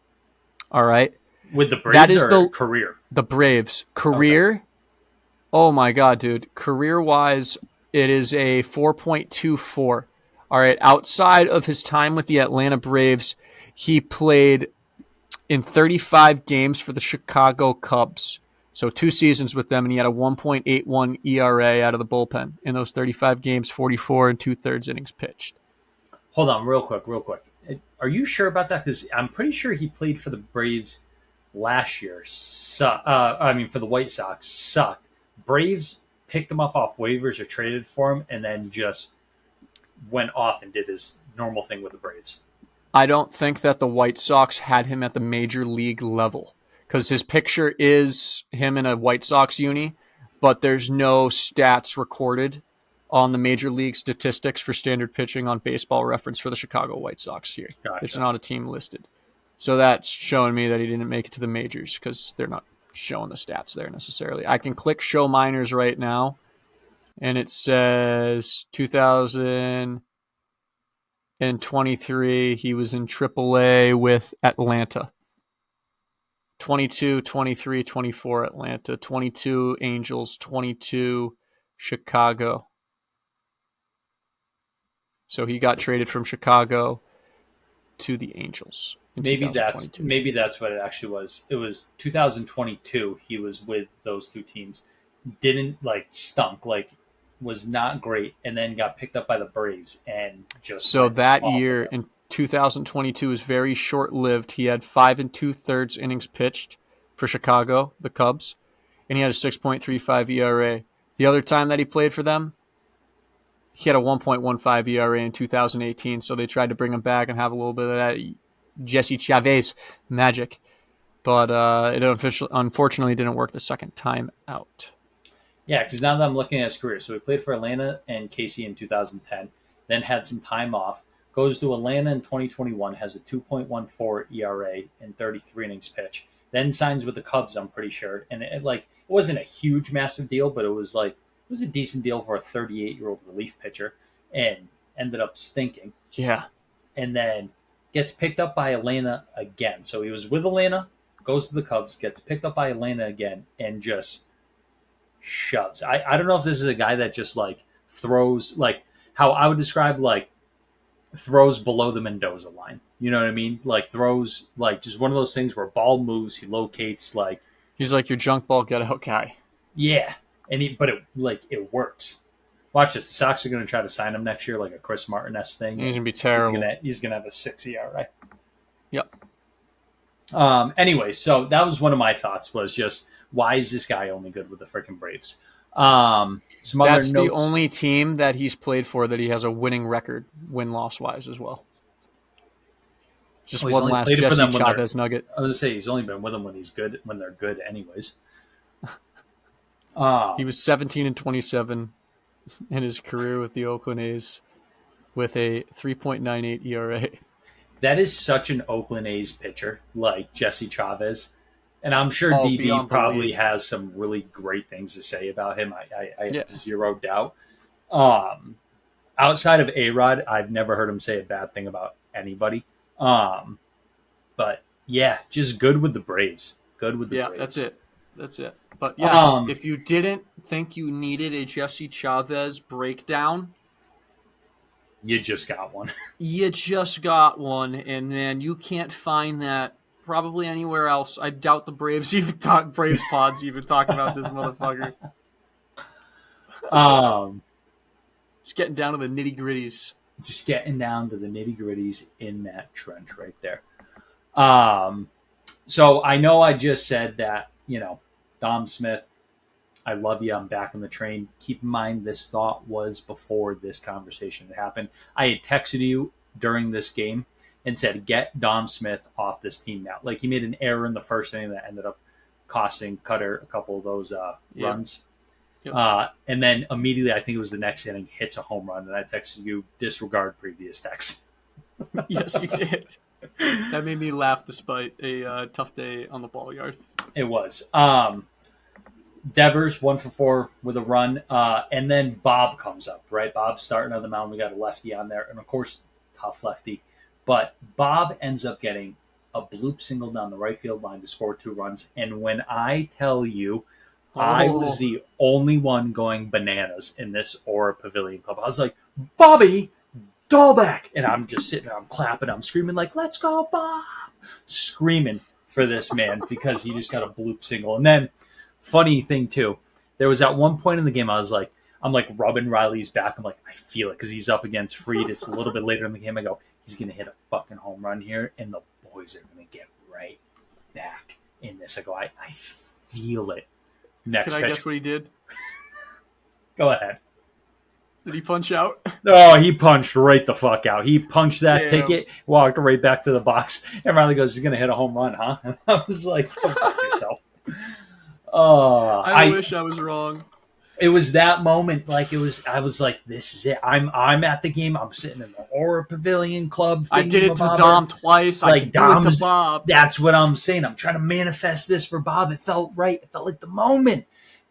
All right. With the Braves that is or career? The Braves. Career, okay. Oh my God, dude. Career-wise, it is a 4.24. All right. Outside of his time with the Atlanta Braves, he played in 35 games for the Chicago Cubs. So 2 seasons with them, and he had a 1.81 ERA out of the bullpen. In those 35 games, 44 and 2/3 innings pitched. Hold on, real quick. Are you sure about that? Because I'm pretty sure he played for the Braves last year. For the White Sox, sucked. Braves picked him up off waivers or traded for him, and then just went off and did his normal thing with the Braves. I don't think that the White Sox had him at the major league level because his picture is him in a White Sox uni, but there's no stats recorded on the major league statistics for standard pitching on Baseball Reference for the Chicago White Sox here. Gotcha. It's not a team listed. So that's showing me that he didn't make it to the majors because they're not showing the stats there necessarily. I can click show minors right now, and it says 2023, he was in AAA with Atlanta. 22, 23, 24 Atlanta, 22 Angels, 22 Chicago. So he got traded from Chicago to the Angels in Maybe 2022. that's what it actually was. It was 2022. He was with those two teams. Didn't stunk, was not great, and then got picked up by the Braves and just So went that off year of them. in 2022 was very short-lived. He had 5 2/3 innings pitched for Chicago, the Cubs, and he had a 6.35 ERA. The other time that he played for them, he had a 1.15 ERA in 2018, so they tried to bring him back and have a little bit of that Jesse Chavez magic. But it unfortunately didn't work the second time out. Yeah, because now that I'm looking at his career, so he played for Atlanta and KC in 2010, then had some time off, goes to Atlanta in 2021, has a 2.14 ERA and 33 innings pitch, then signs with the Cubs, I'm pretty sure, and it wasn't a huge, massive deal, but it was a decent deal for a 38-year-old relief pitcher, and ended up stinking, Yeah. and then gets picked up by Atlanta again. So he was with Atlanta, goes to the Cubs, gets picked up by Atlanta again, and just shoves. I don't know if this is a guy that just throws how I would describe throws below the Mendoza line. You know what I mean? Throws just one of those things where ball moves, he locates He's like your junk ball get out guy. yeah, and it works. Watch this. The Sox are going to try to sign him next year, like a Chris Martinez thing. He's gonna be terrible. He's gonna have a 6 ERA. Yep. Anyway, so that was one of my thoughts. Was just why is this guy only good with the freaking Braves? Some other That's notes. the only team that he's played for that he has a winning record, win-loss wise as well. Just Well, he's one only last played for Jesse them when they're- Chavez nugget. I was gonna say he's only been with them when they're good, anyways. He was 17 and 27 in his career with the Oakland A's with a 3.98 ERA. That is such an Oakland A's pitcher, like Jesse Chavez. And I'm sure Oh, DB beyond probably belief. has some really great things to say about him. I have Yeah. zero doubt. Outside of A-Rod, I've never heard him say a bad thing about anybody. But yeah, just good with the Braves. Good with the Yeah, Braves. that's it. But yeah, Um, if you didn't think you needed a Jesse Chavez breakdown, You just got one. you just got one, and man, you can't find that probably anywhere else. I doubt the Braves Braves pods even talk about this motherfucker. Just getting down to the nitty gritties. Just getting down to the nitty gritties in that trench right there. So I know I just said that, Dom Smith, I love you. I'm back on the train. Keep in mind, this thought was before this conversation had happened. I had texted you during this game and said, get Dom Smith off this team now. He made an error in the first inning that ended up costing Cutter a couple of those runs. Yep. And then immediately, I think it was the next inning, hits a home run. And I texted you, disregard previous text. Yes, you did. That made me laugh despite a tough day on the ball yard. It was. Devers 1 for 4 with a run, and then Bob comes up. Right, Bob's starting on the mound. We got a lefty on there, and of course, tough lefty. But Bob ends up getting a bloop single down the right field line to score 2 runs. And when I tell you, I was the only one going bananas in this Aura Pavillion club. I was like, Bobby Dahlbeck, and I'm just sitting there, I'm clapping, I'm screaming let's go, Bob! Screaming for this man because he just got a bloop single. And then, funny thing too, there was at one point in the game I'm rubbing Riley's back. I'm like, I feel it because he's up against Fried. It's a little bit later in the game. I go, he's gonna hit a fucking home run here, and the boys are gonna get right back in this. I go, I feel it. Next Can I pitch. guess what he did? Go ahead. Did he punch out? Oh, he punched right the fuck out. He punched that Damn. ticket, walked right back to the box, and Riley goes, he's going to hit a home run, huh? And I was like, go fuck yourself. I wish I was wrong. It was that moment. I was like, this is it. I'm at the game. I'm sitting in the Aura Pavillion Club. I did it to thingamabobber. Dom twice. I can do it to Dom's- Bob. That's what I'm saying. I'm trying to manifest this for Bob. It felt right. It felt like the moment.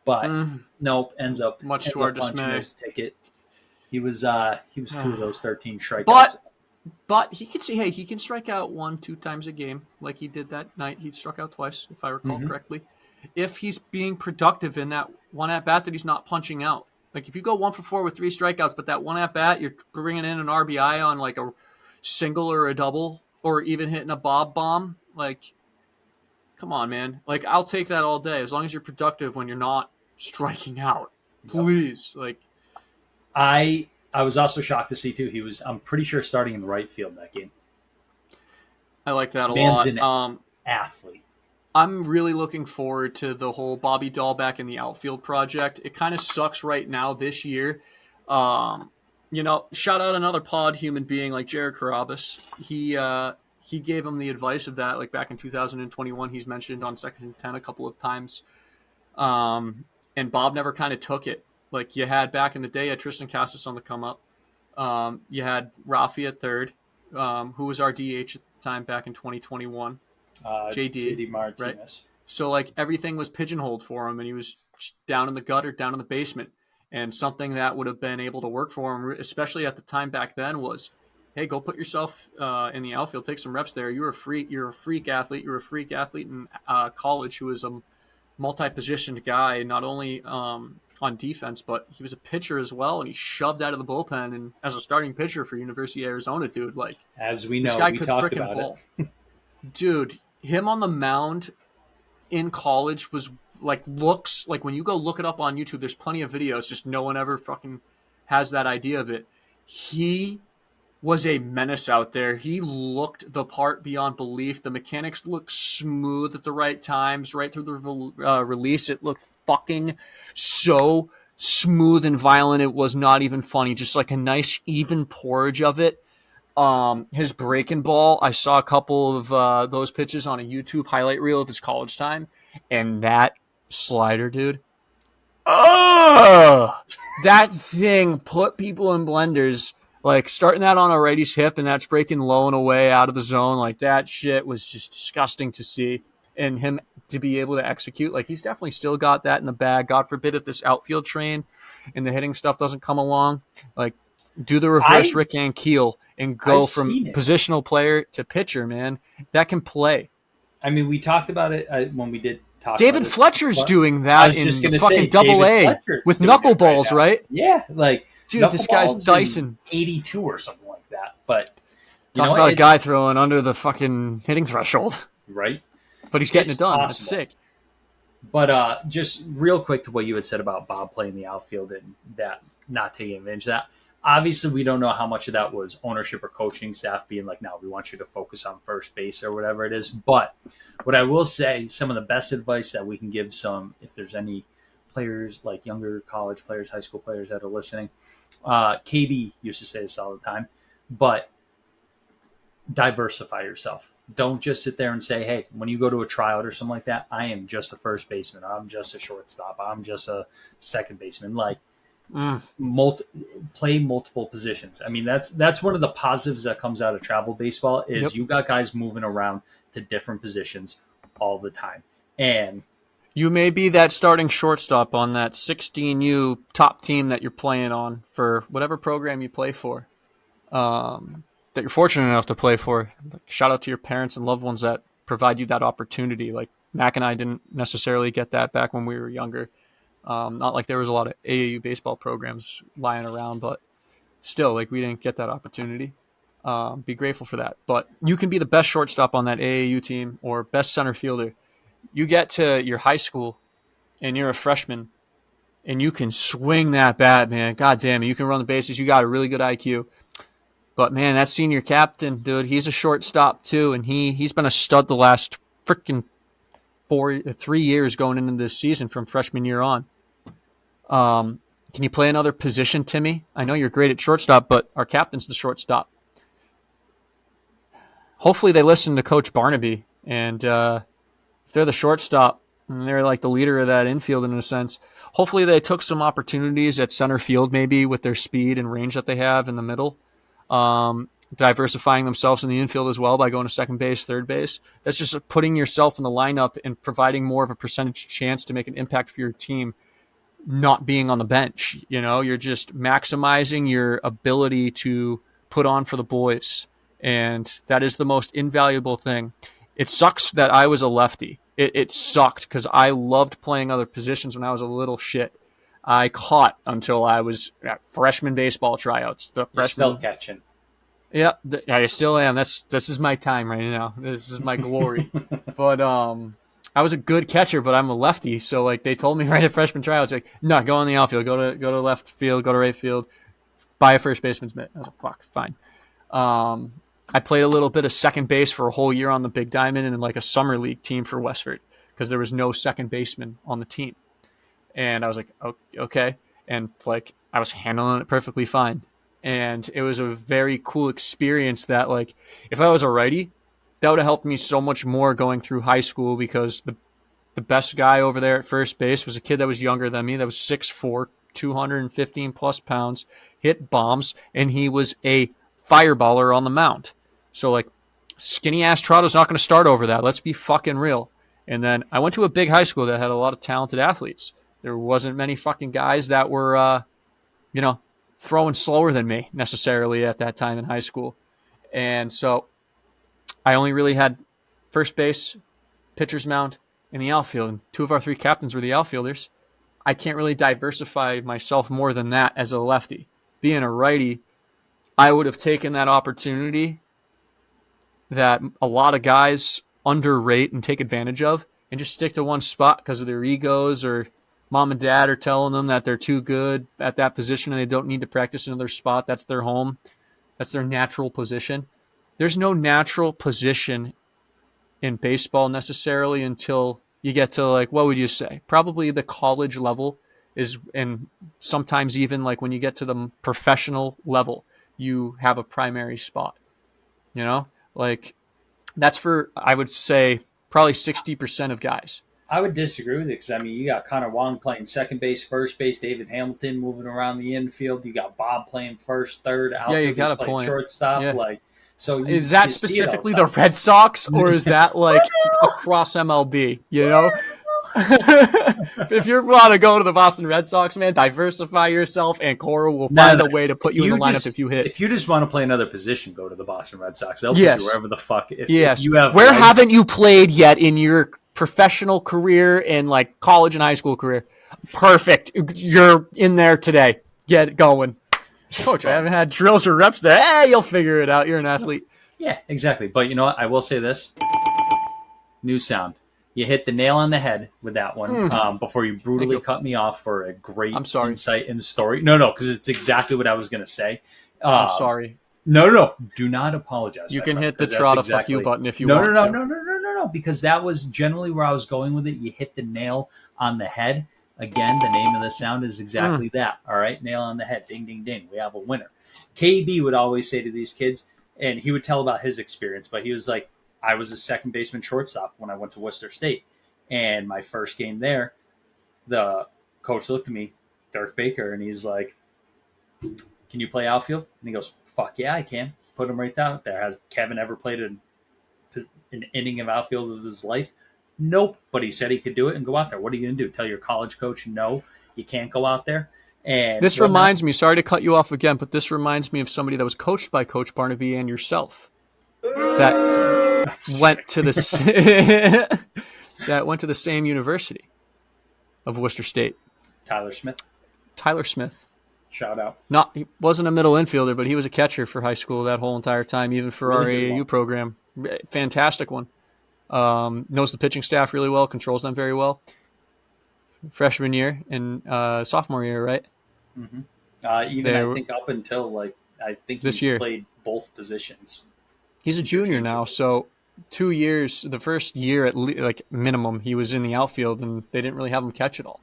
But nope, ends up Much ends to our up punching dismay. his ticket. He was 2 of those 13 strikeouts. But he can strike out 1-2 times a game, like he did that night. He struck out twice, if I recall correctly. If he's being productive in that one at bat that he's not punching out, Like if you go 1 for 4 with 3 strikeouts, but that one at bat, you're bringing in an RBI on like a single or a double, or even hitting a Bob bomb. Like, come on, man. Like I'll take that all day as long as you're productive when you're not striking out. Please, like. I was also shocked to see too. I'm pretty sure starting in right field that game. I like that a Man's lot. An athlete. I'm really looking forward to the whole Bobby Dahlback in the outfield project. It kind of sucks right now this year. Shout out another pod human being like Jared Carabas. He gave him the advice of that, like back in 2021. He's mentioned on Section 10 a couple of times. And Bob never kind of took it. Like you had back in the day, you had Triston Casas on the come up. You had Rafi at third, who was our DH at the time back in 2021. JD Martinez. Right? So like everything was pigeonholed for him, and he was down in the gutter, down in the basement. And something that would have been able to work for him, especially at the time back then, was, hey, go put yourself in the outfield, take some reps there. You're a freak athlete. You're a freak athlete in college who was a multi-positioned guy, not only on defense, but he was a pitcher as well, and he shoved out of the bullpen. And as a starting pitcher for University of Arizona, dude, like as we know, this guy we could talked frickin' about ball. it. Dude, him on the mound in college was looks like when you go look it up on YouTube, there's plenty of videos, just no one ever fucking has that idea of it. He was a menace out there. He looked the part beyond belief. The mechanics looked smooth at the right times, right through the release. It looked fucking so smooth and violent. It was not even funny. Just like a nice even porridge of it. His breaking ball, I saw a couple of those pitches on a YouTube highlight reel of his college time, and that slider, dude. Oh, that thing put people in blenders. Like starting that on a righty's hip, and that's breaking low and away out of the zone. Like that shit was just disgusting to see, and him to be able to execute. Like he's definitely still got that in the bag. God forbid if this outfield train and the hitting stuff doesn't come along, like. Do the reverse Rick Ankiel and go from positional player to pitcher, man. That can play. I mean, we talked about it when we did talk David about Fletcher's doing that in fucking double A with knuckleballs, right? Yeah, like dude, this guy's Dyson 82 or something like that. But talk about a guy throwing under the fucking hitting threshold, right? But he's getting it done. That's sick. But just real quick to what you had said about Bob playing the outfield and that not taking advantage of that. Obviously, we don't know how much of that was ownership or coaching staff being like, no, we want you to focus on first base or whatever it is. But what I will say, some of the best advice that we can give if there's any players, like younger college players, high school players that are listening, KB used to say this all the time, but diversify yourself. Don't just sit there and say, hey, when you go to a tryout or something like that, I am just a first baseman. I'm just a shortstop. I'm just a second baseman. Like, play multiple positions. I mean, that's one of the positives that comes out of travel baseball is you got guys moving around to different positions all the time. And you may be that starting shortstop on that 16U top team that you're playing on for whatever program you play for, that you're fortunate enough to play for. Like, shout out to your parents and loved ones that provide you that opportunity. Like Mac and I didn't necessarily get that back when we were younger. Not like there was a lot of AAU baseball programs lying around, but still, like we didn't get that opportunity. Be grateful for that. But you can be the best shortstop on that AAU team or best center fielder. You get to your high school and you're a freshman and you can swing that bat, man. God damn it. You can run the bases. You got a really good IQ. But, man, that senior captain, dude, he's a shortstop too, and he's been a stud the last freaking 3 years going into this season from freshman year on. Can you play another position, Timmy? I know you're great at shortstop, but our captain's the shortstop. Hopefully they listen to Coach Barnaby, and if they're the shortstop and they're like the leader of that infield in a sense, hopefully they took some opportunities at center field maybe with their speed and range that they have in the middle, diversifying themselves in the infield as well by going to second base, third base. That's just putting yourself in the lineup and providing more of a percentage chance to make an impact for your team, not being on the bench. You know, you're just maximizing your ability to put on for the boys. And that is the most invaluable thing. It sucks that I was a lefty. It sucked because I loved playing other positions when I was a little shit. I caught until I was at freshman baseball tryouts. The You're freshman, still catching. yeah, I still am. This is my time right now. This is my glory. But I was a good catcher, but I'm a lefty, so like they told me right at freshman tryouts, like, no, go on the outfield, go to left field, go to right field, buy a first baseman's mitt. I was like, fuck, fine. I played a little bit of second base for a whole year on the Big Diamond and in like a summer league team for Westford because there was no second baseman on the team. And I was like, okay. And like, I was handling it perfectly fine. And it was a very cool experience that like, if I was a righty, that would have helped me so much more going through high school because the best guy over there at first base was a kid that was younger than me, that was 6'4", 215 plus pounds, hit bombs, and he was a fireballer on the mound. So like, skinny ass Trotta's not going to start over that. Let's be fucking real. And then I went to a big high school that had a lot of talented athletes. There wasn't many fucking guys that were, throwing slower than me necessarily at that time in high school. And so I only really had first base, pitcher's mound, and the outfield. And 2 of our 3 captains were the outfielders. I can't really diversify myself more than that as a lefty. Being a righty, I would have taken that opportunity that a lot of guys underrate and take advantage of and just stick to one spot because of their egos or mom and dad are telling them that they're too good at that position and they don't need to practice another spot. That's their home. That's their natural position. There's no natural position in baseball necessarily until you get to like, what would you say? Probably the college level is, and sometimes even like when you get to the professional level, you have a primary spot, like that's for, I would say probably 60% of guys. I would disagree with it because, I mean, you got Connor Wong playing second base, first base, David Hamilton moving around the infield. You got Bob playing first, third, outfield, you got a playing point. shortstop. Yeah. Like, so is that specifically the Red Sox or is that like across MLB, If you're want to go to the Boston Red Sox, man, diversify yourself and Cora will find a way to put you in the lineup if you hit. If you just want to play another position, go to the Boston Red Sox. They'll put you wherever the fuck. If you have Where haven't you played yet in your professional career and like college and high school career? Perfect. You're in there today. Get going. Coach, I haven't had drills or reps there. Hey, you'll figure it out. You're an athlete. Yeah, exactly. But you know what? I will say this. New sound. You hit the nail on the head with that one before you brutally cut me off for a great insight and story. No, because it's exactly what I was going to say. I'm sorry. No. Do not apologize. You can hit the Trotta fuck you button if you want to. No, because that was generally where I was going with it. You hit the nail on the head. Again, the name of the sound is exactly that. All right, nail on the head. Ding, ding, ding. We have a winner. KB would always say to these kids, and he would tell about his experience, but he was like, I was a second baseman shortstop when I went to Worcester State. And my first game there, the coach looked at me, Dirk Baker, and he's like, can you play outfield? And he goes, fuck yeah, I can. Put him right out there. Has Kevin ever played an inning of outfield of his life? Nope. But he said he could do it and go out there. What are you going to do? Tell your college coach, no, you can't go out there? And this reminds me, sorry to cut you off again, but this reminds me of somebody that was coached by Coach Barnaby and yourself. That went to the that went to the same university of Worcester State. Tyler Smith. Shout out. He wasn't a middle infielder, but he was a catcher for high school that whole entire time, even for our AAU program. Fantastic one. Knows the pitching staff really well, controls them very well. Freshman year and sophomore year, right? Mm-hmm. I think up until I think this he's year played both positions. He's a junior now, so 2 years, the first year at minimum, he was in the outfield, and they didn't really have him catch it all.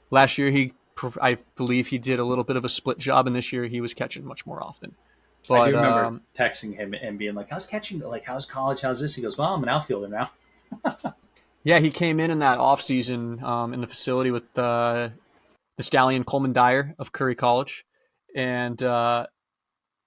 Last year, I believe he did a little bit of a split job, and this year he was catching much more often. But, I do remember texting him and being like, how's catching? Like, how's college? How's this? He goes, well, I'm an outfielder now. Yeah, he came in that offseason in the facility with the stallion Coleman Dyer of Curry College, and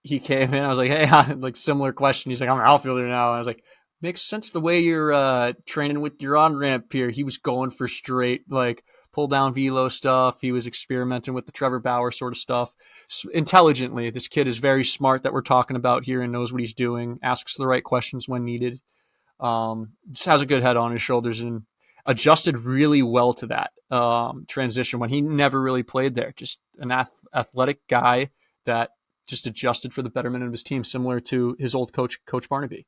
he came in. I was like, hey, like similar question. He's like, I'm an outfielder now. And I was like, makes sense the way you're training with your on-ramp here. He was going for straight, like, pull-down velo stuff. He was experimenting with the Trevor Bauer sort of stuff. Intelligently, this kid is very smart that we're talking about here and knows what he's doing, asks the right questions when needed. Just has a good head on his shoulders. And adjusted really well to that transition when he never really played there. Just an athletic guy that just adjusted for the betterment of his team, similar to his old coach, Coach Barnaby.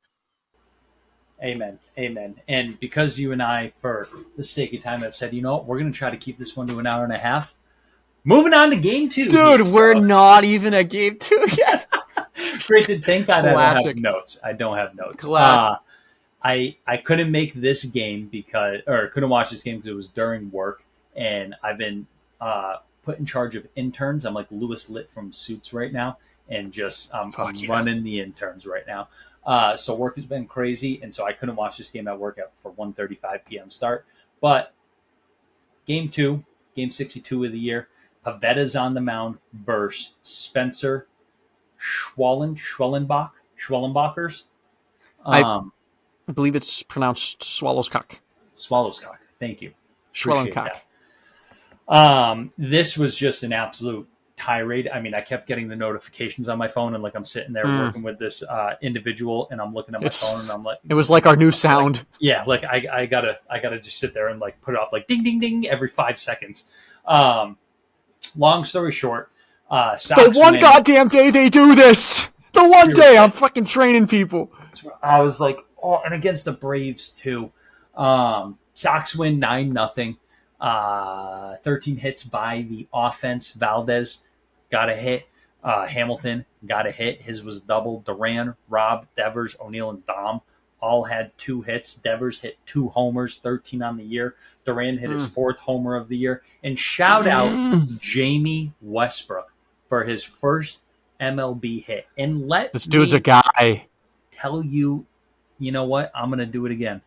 Amen. Amen. And because you and I, for the sake of time, have said, you know what, we're going to try to keep this one to an hour and a half. Moving on to game 2. Dude, here, we're not even at game 2 yet. Granted, thank God I don't Classic. have notes. I don't have notes. Glad. I couldn't make this game couldn't watch this game because it was during work, and I've been put in charge of interns. I'm like Louis Litt from Suits right now, and just I'm running the interns right now. So work has been crazy, and so I couldn't watch this game at work for 1:35 p.m. start. But game 2, game 62 of the year, Pavetta's on the mound versus Spencer Schwellenbachers. I believe it's pronounced Swallowscock. Swallowscock. Thank you. Schwellencock. This was just an absolute tirade. I mean, I kept getting the notifications on my phone, and like I'm sitting there working with this individual, and I'm looking at my phone, and I'm like, it was like our new sound. Like I gotta just sit there and like put it off like ding ding ding every 5 seconds. Long story short, Sox the one win. goddamn day they do this. The one day I'm fucking training people. I was like, oh, and against the Braves too. Sox win 9-0. 13 hits by the offense. Valdez got a hit. Hamilton got a hit. His was double. Duran, Rob, Devers, O'Neill, and Dom all had 2 hits. Devers hit 2 homers, 13 on the year. Duran hit his 4th homer of the year. And shout out Jamie Westbrook for his first MLB hit. And this dude's a guy. Tell you, you know what? I'm going to do it again.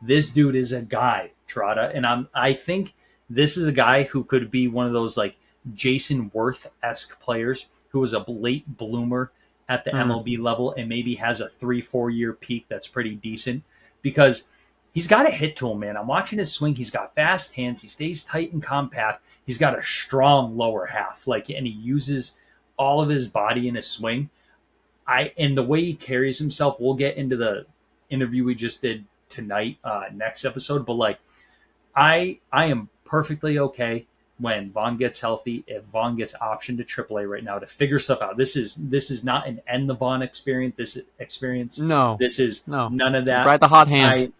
This dude is a guy, Trotta, and I think this is a guy who could be one of those like Jason Worth-esque players who was a late bloomer at the MLB level and maybe has a 3-4 year peak that's pretty decent because he's got a hit to him, man. I'm watching his swing. He's got fast hands. He stays tight and compact. He's got a strong lower half, and he uses all of his body in his swing. And the way he carries himself, we'll get into the interview we just did tonight, next episode. But I am perfectly okay when Vaughn gets healthy. If Vaughn gets optioned to AAA right now to figure stuff out, this is not an end the Vaughn experience. No, this is none of that. Right, the hot hand.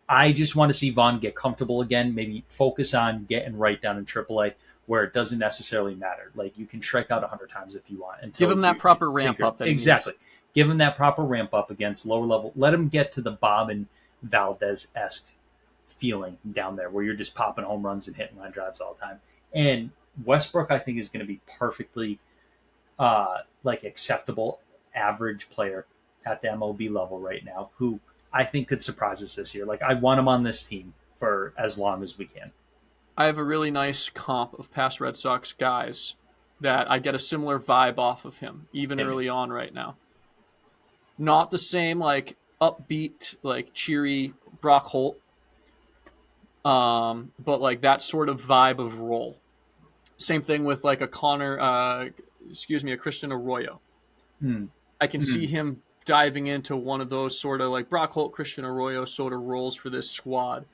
I just want to see Vaughn get comfortable again. Maybe focus on getting right down in AAA where it doesn't necessarily matter. Like you can strike out 100 times if you want. Give him that proper ramp up. Exactly. Give him that proper ramp up against lower level. Let him get to the Bob and Valdez-esque feeling down there where you're just popping home runs and hitting line drives all the time. And Westbrook, I think, is going to be perfectly acceptable average player at the MLB level right now who I think could surprise us this year. I want him on this team for as long as we can. I have a really nice comp of past Red Sox guys that I get a similar vibe off of him, even early on right now. Not the same, upbeat, cheery Brock Holt, but that sort of vibe of role. Same thing with a Christian Arroyo. I can see him diving into one of those sort of Brock Holt, Christian Arroyo sort of roles for this squad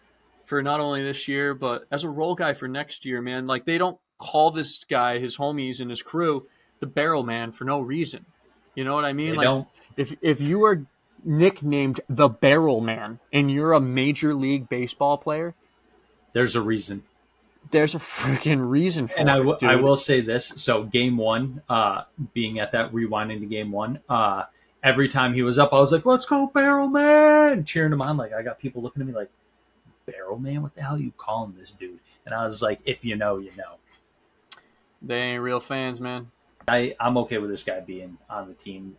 for not only this year, but as a role guy for next year, man. They don't call this guy, his homies and his crew, the barrel man for no reason. You know what I mean? They don't. If you are nicknamed the barrel man and you're a major league baseball player, there's a reason. There's a freaking reason for it. And dude. I will say this. So game 1, being at that rewinding to game 1, every time he was up, I was like, let's go barrel man, cheering him on. I got people looking at me like, barrel man? What the hell are you calling this dude? And I was like, if you know, you know. They ain't real fans, man. I'm okay with this guy being on the team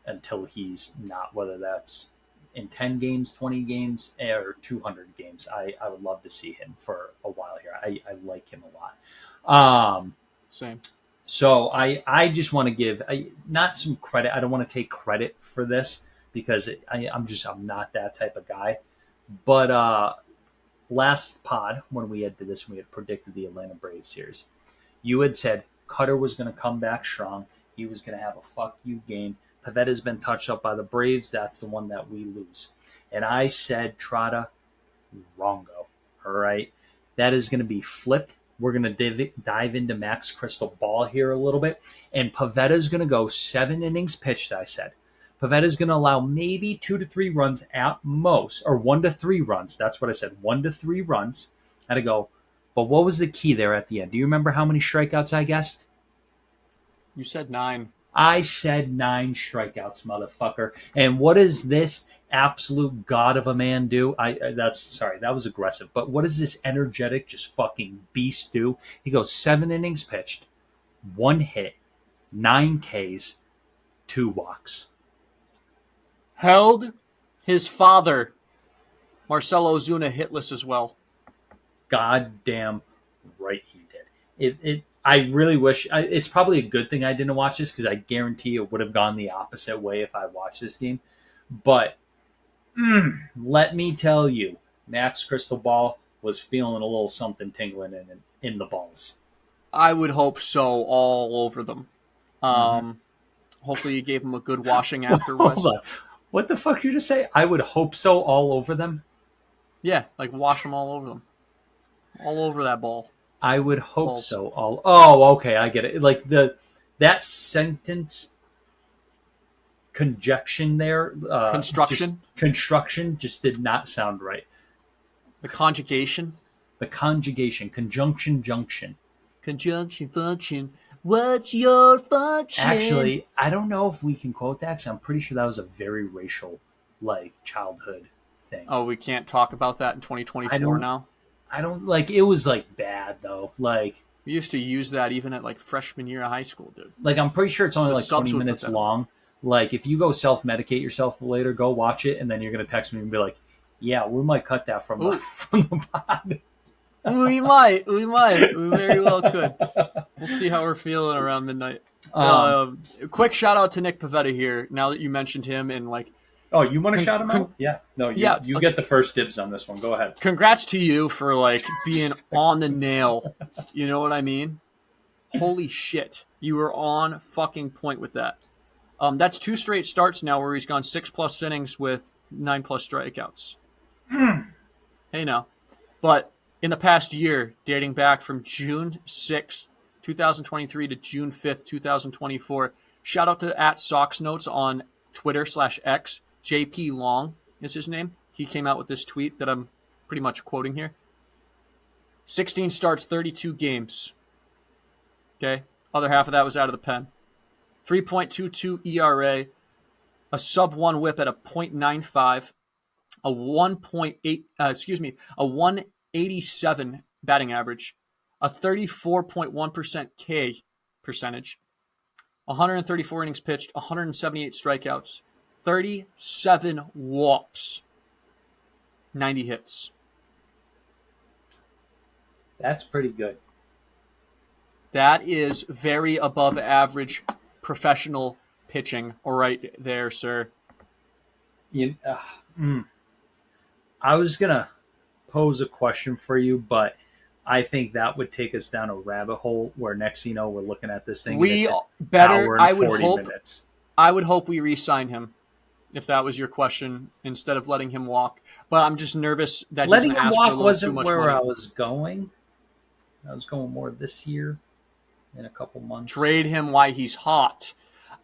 until he's not, whether that's in 10 games, 20 games, or 200 games. I would love to see him for a while here. I like him a lot. Same. So I just want to give not some credit. I don't want to take credit for this because I'm not that type of guy. But last pod, when we had predicted the Atlanta Braves series, you had said Cutter was going to come back strong. He was going to have a fuck you game. Pavetta's been touched up by the Braves. That's the one that we lose. And I said, Trotta, Wrongo. All right. That is going to be flipped. We're going to dive into Max Crystal Ball here a little bit. And Pavetta is going to go 7 innings pitched, I said. Pavetta is going to allow maybe 2 to 3 runs at most, or 1 to 3 runs. That's what I said, 1 to 3 runs. I had to go, but what was the key there at the end? Do you remember how many strikeouts I guessed? You said 9. I said 9 strikeouts, motherfucker. And what does this absolute god of a man do? That was aggressive. But what does this energetic, just fucking beast do? He goes 7 innings pitched, 1 hit, 9 Ks, 2 walks. Held his father, Marcelo Ozuna, hitless as well. Goddamn right he did. I really wish. It's probably a good thing I didn't watch this because I guarantee it would have gone the opposite way if I watched this game. But let me tell you, Max Crystal Ball was feeling a little something tingling in the balls. I would hope so, all over them. Hopefully you gave him a good washing afterwards. Hold on. What the fuck did you just say? I would hope so all over them? Yeah, like wash them all over them. All over that ball. I would hope Balls. so. Oh, okay, I get it. Like that sentence conjunction there. Construction just did not sound right. The conjugation. Conjunction, junction. Conjunction function. What's your function? Actually, I don't know if we can quote that because I'm pretty sure that was a very racial, childhood thing. Oh, we can't talk about that in 2024 now? I don't, it was, bad, though. We used to use that even at, freshman year of high school, dude. I'm pretty sure it's only, 20 minutes long. If you go self-medicate yourself later, go watch it, and then you're going to text me and be like, yeah, we might cut that from the pod. We might. We very well could. We'll see how we're feeling around midnight. Quick shout out to Nick Pavetta here. Now that you mentioned him and oh, you want to shout him out? Yeah. No, you get the first dibs on this one. Go ahead. Congrats to you for being on the nail. You know what I mean? Holy shit. You were on fucking point with that. That's 2 straight starts now where he's gone 6+ innings with 9+ strikeouts. Hey now. But in the past year, dating back from June 6th, 2023 to June 5th, 2024, shout out to @SoxNotes on Twitter /X. JP Long is his name. He came out with this tweet that I'm pretty much quoting here. 16 starts, 32 games. Okay. Other half of that was out of the pen. 3.22 ERA, a sub-1 whip at a .95, a 187 batting average, a 34.1% K percentage, 134 innings pitched, 178 strikeouts, 37 walks, 90 hits. That's pretty good. That is very above average professional pitching right there, sir. I was going to pose a question for you, but I think that would take us down a rabbit hole where next we're looking at this thing. I would hope we re-sign him if that was your question instead of letting him walk. But I'm just nervous that letting he's going him to ask walk for a little wasn't too much where money. I was going. I was going more this year in a couple months. Trade him while he's hot.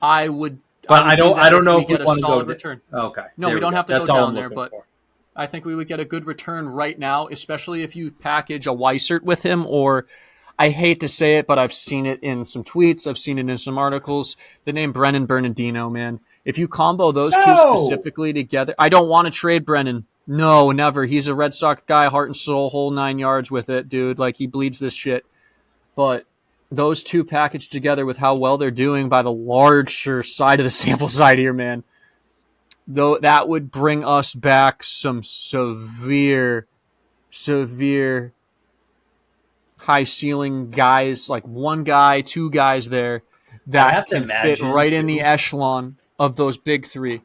I would. But I don't know if we get a want to go solid return. Okay. No, we don't have to That's go all down I'm there, looking but for. I think we would get a good return right now, especially if you package a Weissert with him, or I hate to say it, but I've seen it in some tweets. I've seen it in some articles. The name Brennan Bernardino, man. If you combo those two specifically together, I don't want to trade Brennan. No, never. He's a Red Sox guy, heart and soul, whole 9 yards with it, dude. He bleeds this shit. But those two packaged together with how well they're doing by the larger side of the sample side here, man, though that would bring us back some severe high ceiling guys, like one guy, 2 guys there that can fit right in the echelon of those big 3.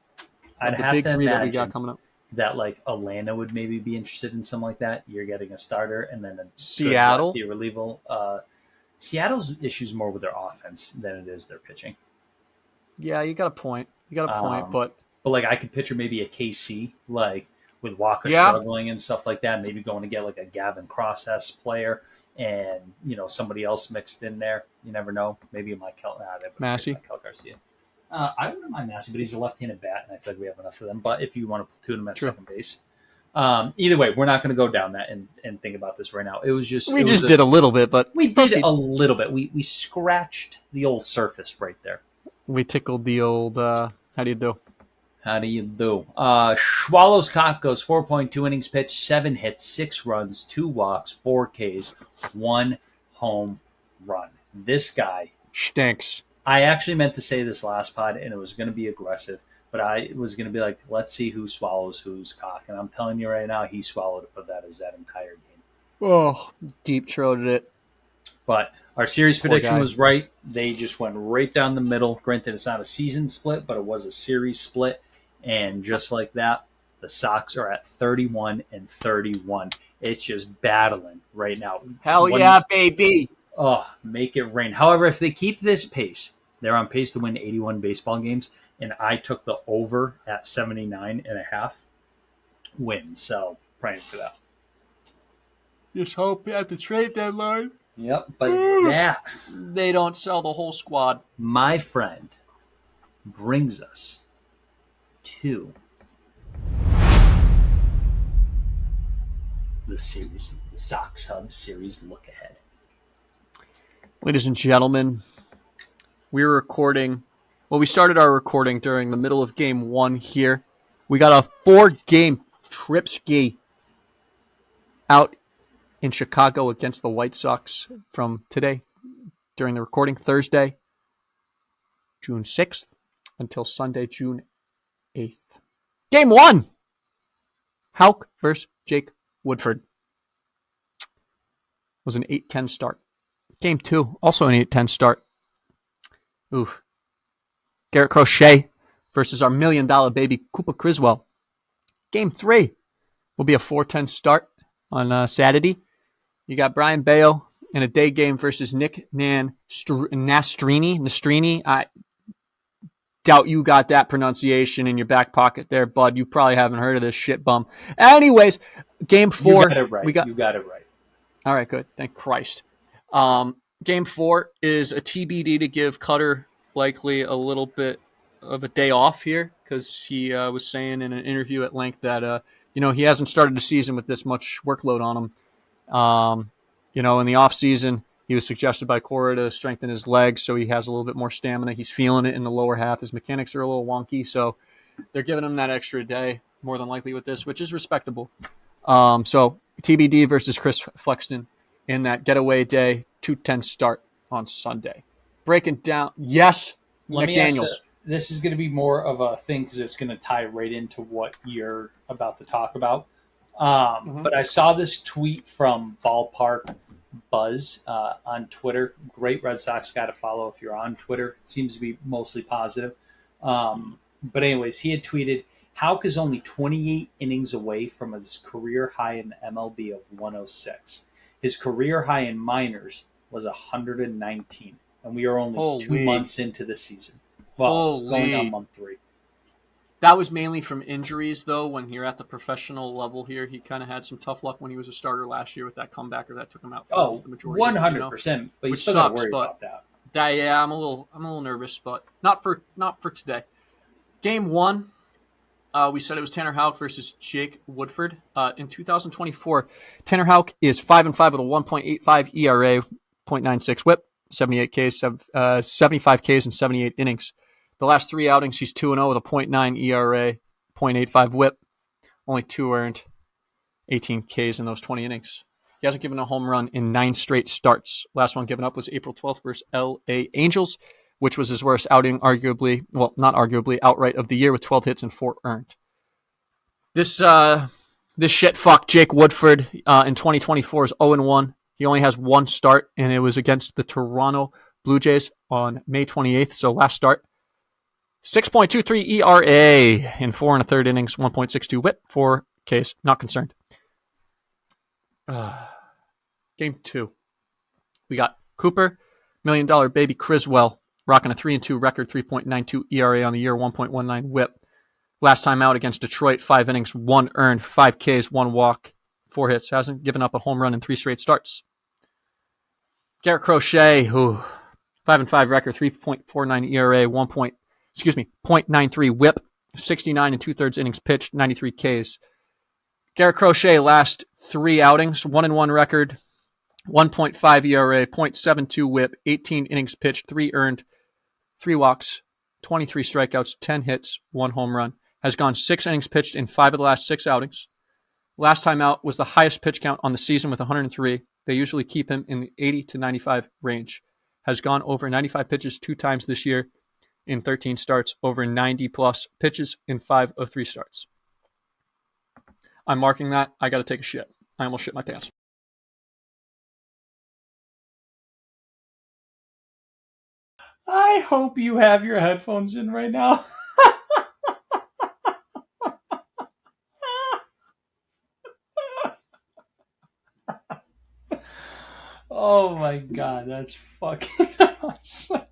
I'd have big to 3 that we imagine got coming up. that Atlanta would maybe be interested in something like that. You're getting a starter and then a Seattle, good lefty relieval. Seattle's issues more with their offense than it is their pitching. Yeah, you got a point. But I could picture maybe a KC with Walker struggling and stuff like that. Maybe going to get like a Gavin Cross-S player and, somebody else mixed in there. You never know. Maybe Michael Massey. Garcia. I wouldn't mind Massey, but he's a left-handed bat, and I feel like we have enough of them. But if you want to platoon him at second base. Either way, we're not going to go down that and think about this right now. It was just we did a little bit, but we did a little bit. We scratched the old surface right there. We tickled the old. How do you do? How do you do? Swallows cock goes 4.2 innings pitched, 7 hits, 6 runs, 2 walks, 4 Ks, 1 home run. This guy stinks. I actually meant to say this last pod, and it was going to be aggressive, but I was going to be like, let's see who swallows whose cock. And I'm telling you right now, he swallowed that entire game. Oh, deep throated it. But our series prediction was right. They just went right down the middle. Granted, it's not a season split, but it was a series split. And just like that, the Sox are at 31-31. It's just battling right now. Hell yeah, baby. Oh, make it rain. However, if they keep this pace, they're on pace to win 81 baseball games. And I took the over at 79.5 win. So, praying for that. Just hope at the trade deadline. Yep, but that, they don't sell the whole squad. my friend, brings us to the series, the SoxHub series look ahead. Ladies and gentlemen, we're recording. Well, we started our recording during the middle of game 1 here. We got a 4-game trip ski out in Chicago against the White Sox from today during the recording, Thursday, June 6th, until Sunday, June 8th. Game 1! Houck versus Jake Woodford. Was an 8-10 start. Game 2, also an 8-10 start. Oof. Garrett Crochet versus our $1 million baby, Cooper Criswell. Game 3 will be a 4-10 start on Saturday. You got Brian Bayo in a day game versus Nick Nastrini. I doubt you got that pronunciation in your back pocket there, bud. You probably haven't heard of this shit bum. Anyways, game 4. You got it right. You got it right. All right, good. Thank Christ. Game 4 is a TBD to give Cutter likely a little bit of a day off here because he was saying in an interview at length that he hasn't started the season with this much workload on him. In the off season, he was suggested by Cora to strengthen his legs so he has a little bit more stamina. He's feeling it in the lower half. His mechanics are a little wonky, so they're giving him that extra day more than likely with this, which is respectable. So TBD versus Chris Flexton in that getaway day 2-10 start on Sunday. Breaking down, yes, McDaniels. This is going to be more of a thing because it's going to tie right into what you're about to talk about. But I saw this tweet from Ballpark Buzz on Twitter. Great Red Sox guy to follow if you're on Twitter. It seems to be mostly positive. But anyways, he had tweeted, Houck is only 28 innings away from his career high in the MLB of 106. His career high in minors was 119. And we are only 2 months into the season. Well, going on month 3. That was mainly from injuries, though. When you're at the professional level here, he kind of had some tough luck when he was a starter last year with that comebacker that took him out for the majority. 100%. But you still got to worry about that. I'm a little nervous, but not for today. Game 1, we said it was Tanner Houck versus Jake Woodford. In 2024, Tanner Houck is 5-5 with a 1.85 ERA, 0.96 WHIP, 78 Ks, 75 Ks, and 78 innings. The last 3 outings, he's 2-0 with a 0.9 ERA, 0.85 WHIP, only 2 earned, 18 Ks in those 20 innings. He hasn't given a home run in 9 straight starts. Last one given up was April 12th versus LA Angels, which was his worst outing, not arguably, outright of the year with 12 hits and 4 earned. This shit fuck Jake Woodford in 2024 is 0-1. He only has 1 start, and it was against the Toronto Blue Jays on May 28th, so last start. 6.23 ERA in 4 1/3 innings, 1.62 WHIP, 4 Ks. Not concerned. Game 2. We got Cooper, $1 million baby Criswell, rocking a 3-2 record, 3.92 ERA on the year, 1.19 WHIP. Last time out against Detroit, 5 innings, 1 earned, 5 Ks, 1 walk, 4 hits. Hasn't given up a home run in 3 straight starts. Garrett Crochet, 5-5 record, 3.49 ERA, 0.93 WHIP, 69 and 2/3 innings pitched, 93 Ks. Garrett Crochet last 3 outings, 1-1 record, 1.5 ERA, 0.72 WHIP, 18 innings pitched, 3 earned, 3 walks, 23 strikeouts, 10 hits, 1 home run. Has gone 6 innings pitched in 5 of the last 6 outings. Last time out was the highest pitch count on the season with 103. They usually keep him in the 80 to 95 range. Has gone over 95 pitches 2 times this year in 13 starts, over 90-plus pitches in 5 of 3 starts. I'm marking that. I got to take a shit. I almost shit my pants. I hope you have your headphones in right now. Oh my god, that's fucking awesome.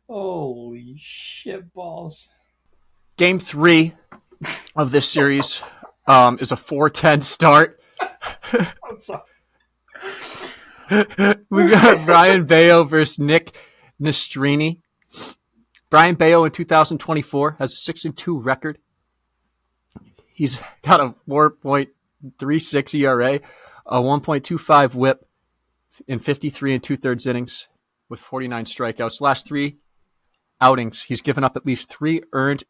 Holy shit balls. Game 3 of this series is a 4-10 start. I'm sorry. We got Brian Bayo versus Nick Nastrini. Brian Bayo in 2024 has a 6-2 record. He's got a 4.36 ERA, a 1.25 WHIP in 53 and 2/3 innings with 49 strikeouts. Last 3 outings, he's given up at least 3 earned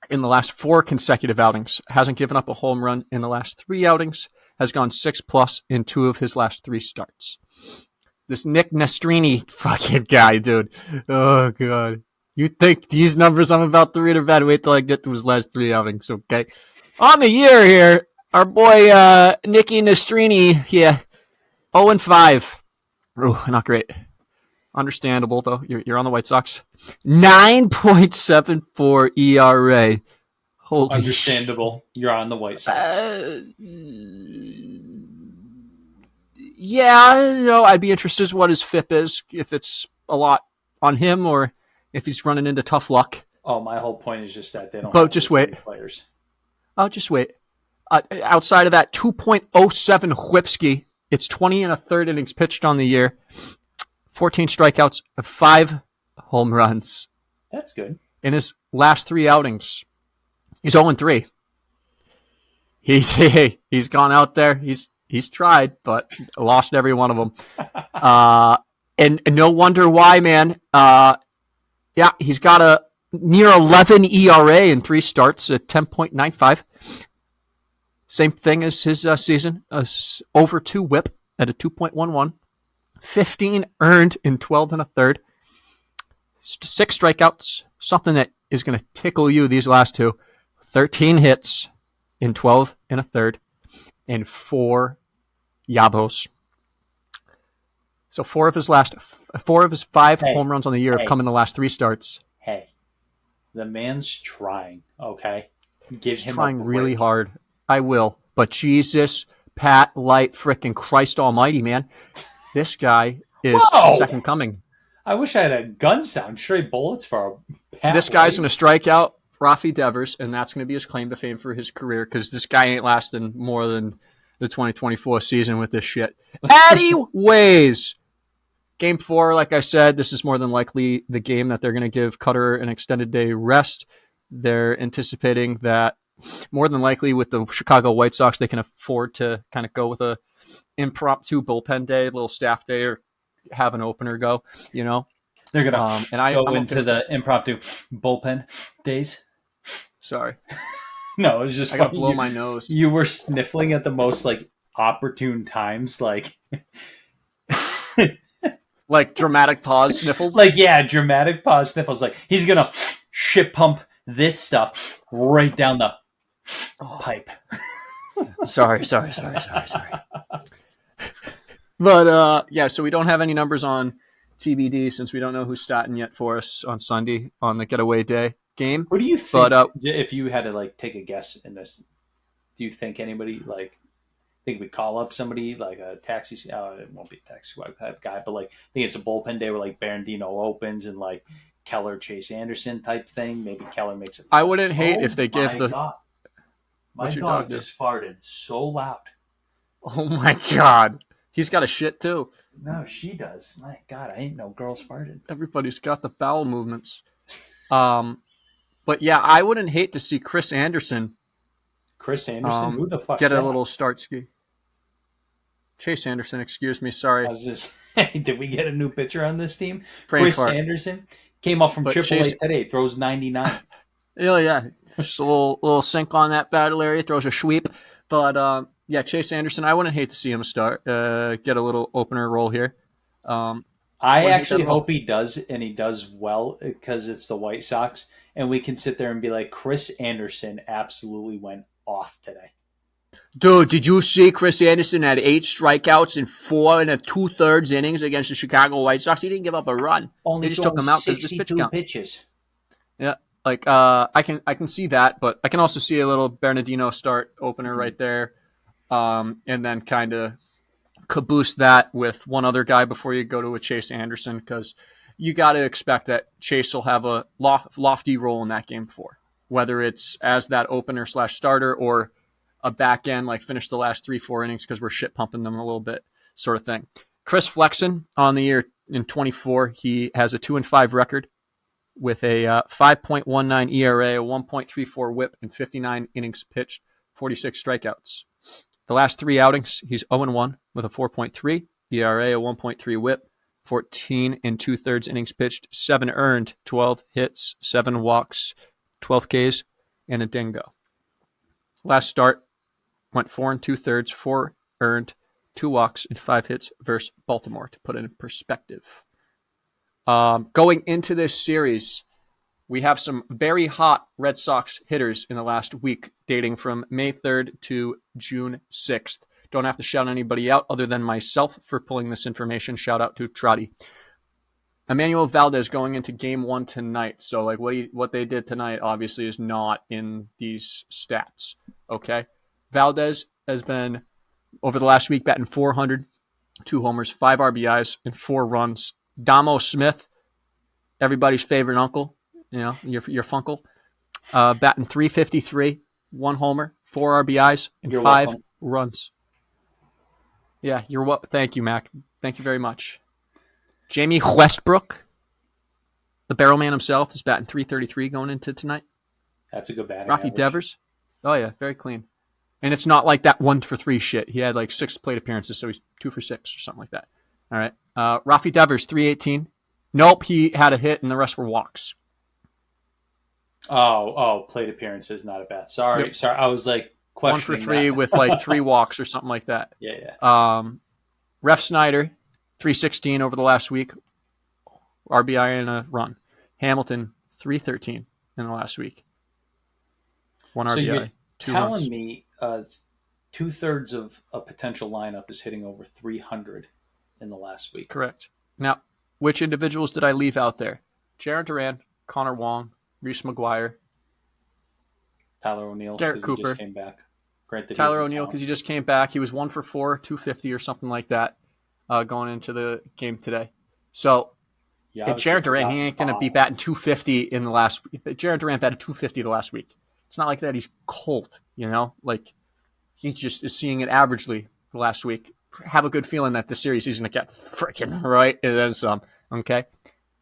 in the last 4 consecutive outings. Hasn't given up a home run in the last 3 outings. Has gone 6+ in 2 of his last 3 starts. This Nick Nastrini fucking guy, dude. Oh, God. You think these numbers I'm about to read are bad? Wait till I get to his last 3 outings, okay? On the year here, our boy Nicky Nastrini, 0-5. Ooh, not great. Understandable, though. You're on the White Sox. 9.74 ERA. Holy Understandable. You're on the White Sox. Yeah, I'd be interested as what his FIP is, if it's a lot on him or if he's running into tough luck. Oh, my whole point is just that they don't. But just wait. Players. Oh, just wait. Outside of that 2.07 Whipsky, it's 20 and 1/3 innings pitched on the year, 14 strikeouts, 5 home runs. That's good. In his last 3 outings, he's 0-3. He's gone out there. He's tried, but lost every one of them. And no wonder why, man. He's got a near 11 ERA in 3 starts at 10.95. Same thing as his season. Over 2 WHIP at a 2.11. 15 earned in 12 1/3. 6 strikeouts. Something that is going to tickle you these last 2. 13 hits in 12 1/3. And 4 yabos. So 4 of his 5 home runs on the year have come in the last 3 starts. Hey, the man's trying. Okay, give him trying really hard. I will, but Jesus, Pat, Light, frickin' Christ Almighty, man, this guy is second coming. I wish I had a gun sound. Straight bullets for Pat. This guy's going to strike out Rafi Devers, and that's going to be his claim to fame for his career because this guy ain't lasting more than the 2024 season with this shit. Anyways, Game 4, like I said, this is more than likely the game that they're going to give Cutter an extended day rest. They're anticipating that more than likely with the Chicago White Sox, they can afford to kind of go with a impromptu bullpen day, a little staff day, or have an opener go, They're going to go into the impromptu bullpen days. Sorry. No, it was just I got to blow my nose. You were sniffling at the most, opportune times, Like dramatic pause sniffles? Dramatic pause sniffles. He's going to shit pump this stuff right down the pipe. Sorry. But, so we don't have any numbers on TBD since we don't know who's starting yet for us on Sunday on the getaway day game. What do you think, but, if you had to, take a guess in this, do you think anybody, think we call up somebody like a taxi? It won't be a taxi squad type guy, but think it's a bullpen day where Barandino opens and Keller Chase Anderson type thing. Maybe Keller makes it. I wouldn't hate if they give the. God. My What's your dog dog do? just farted so loud. Oh my God, he's got a shit too. No, she does. My God, I ain't no girls farted. Everybody's got the bowel movements. But yeah, I wouldn't hate to see Chris Anderson. Chris Anderson, who the fuck? Get a little start ski. Chase Anderson, excuse me, sorry. How's this? Did we get a new pitcher on this team? Praying Chris for it. Anderson came up from But AAA Chase- today. Throws 99. Yeah. Just a little sink on that battle area, throws a sweep. But yeah, Chase Anderson, I wouldn't hate to see him start, get a little opener role here. I actually hope he does, and he does well because it's the White Sox, and we can sit there and be like, Chris Anderson absolutely went off today. Dude, did you see Chris Anderson had 8 strikeouts in 4 2/3 innings against the Chicago White Sox? He didn't give up a run. Only They just took him out because of his pitch 62 count. pitches. Yeah, like I can see that, but I can also see a little Bernardino start opener right there, and then kind of caboose that with one other guy before you go to a Chase Anderson, because you got to expect that Chase will have a lofty role in that game 4, whether it's as that opener / starter or a back end, like finish the last 3-4 innings because we're shit pumping them a little bit, sort of thing. Chris Flexen on the year in 24, he has a 2-5 record with a 5.19 ERA, a 1.34 WHIP, and 59 innings pitched, 46 strikeouts. The last 3 outings, he's 0-1 with a 4.3 ERA, a 1.3 WHIP, 14 2/3 innings pitched, 7 earned, 12 hits, 7 walks, 12 Ks, and a dingo. Last start went 4 2/3, 4 earned, 2 walks, and 5 hits versus Baltimore, to put it in perspective. Going into this series, we have some very hot Red Sox hitters in the last week, dating from May 3rd to June 6th. Don't have to shout anybody out other than myself for pulling this information. Shout out to Tirade. Emmanuel Valdez going into game 1 tonight. So like what they did tonight obviously is not in these stats. Okay. Valdez has been over the last week batting .400, 2 homers, 5 RBIs, and 4 runs. Damo Smith, everybody's favorite uncle, you know, your Funcle, batting .353, 1 homer, 4 RBIs, and You're 5 welcome. runs. Yeah, you're what? Thank you, Mac. Thank you very much. Jamie Westbrook, the barrel man himself, is batting .333 going into tonight. That's a good batting Rafi average. Devers, oh yeah, very clean. And it's not like that 1 for 3 shit. He had like 6 plate appearances, so he's 2 for 6 or something like that. All right. Rafi Devers, .318. Nope, he had a hit and the rest were walks. Plate appearances, not a bad. Sorry. I was like 1 for questioning 3 that. with like 3 walks or something like that. Yeah. Ref Snyder, .316 over the last week. RBI and a run. Hamilton, .313 in the last week. 1 So RBI, you're 2 telling runs. me 2/3 of a potential lineup is hitting over 300 in the last week. Correct. Now, which individuals did I leave out there? Jaron Duran, Connor Wong, Reese McGuire, Tyler O'Neill, Garrett because he Cooper. just came back. Granted, Tyler he's in O'Neill, town. because he just came back. He was 1 for 4, 250 or something like that going into the game today. So, Yeah, Jaron Duran, he ain't going to be batting .250 in the last week. Jaron Duran batted .250 the last week. It's not like that he's cold, you know? Like, he just is seeing it averagely the last week. Have a good feeling that the series he's going to get freaking right, and then some, okay?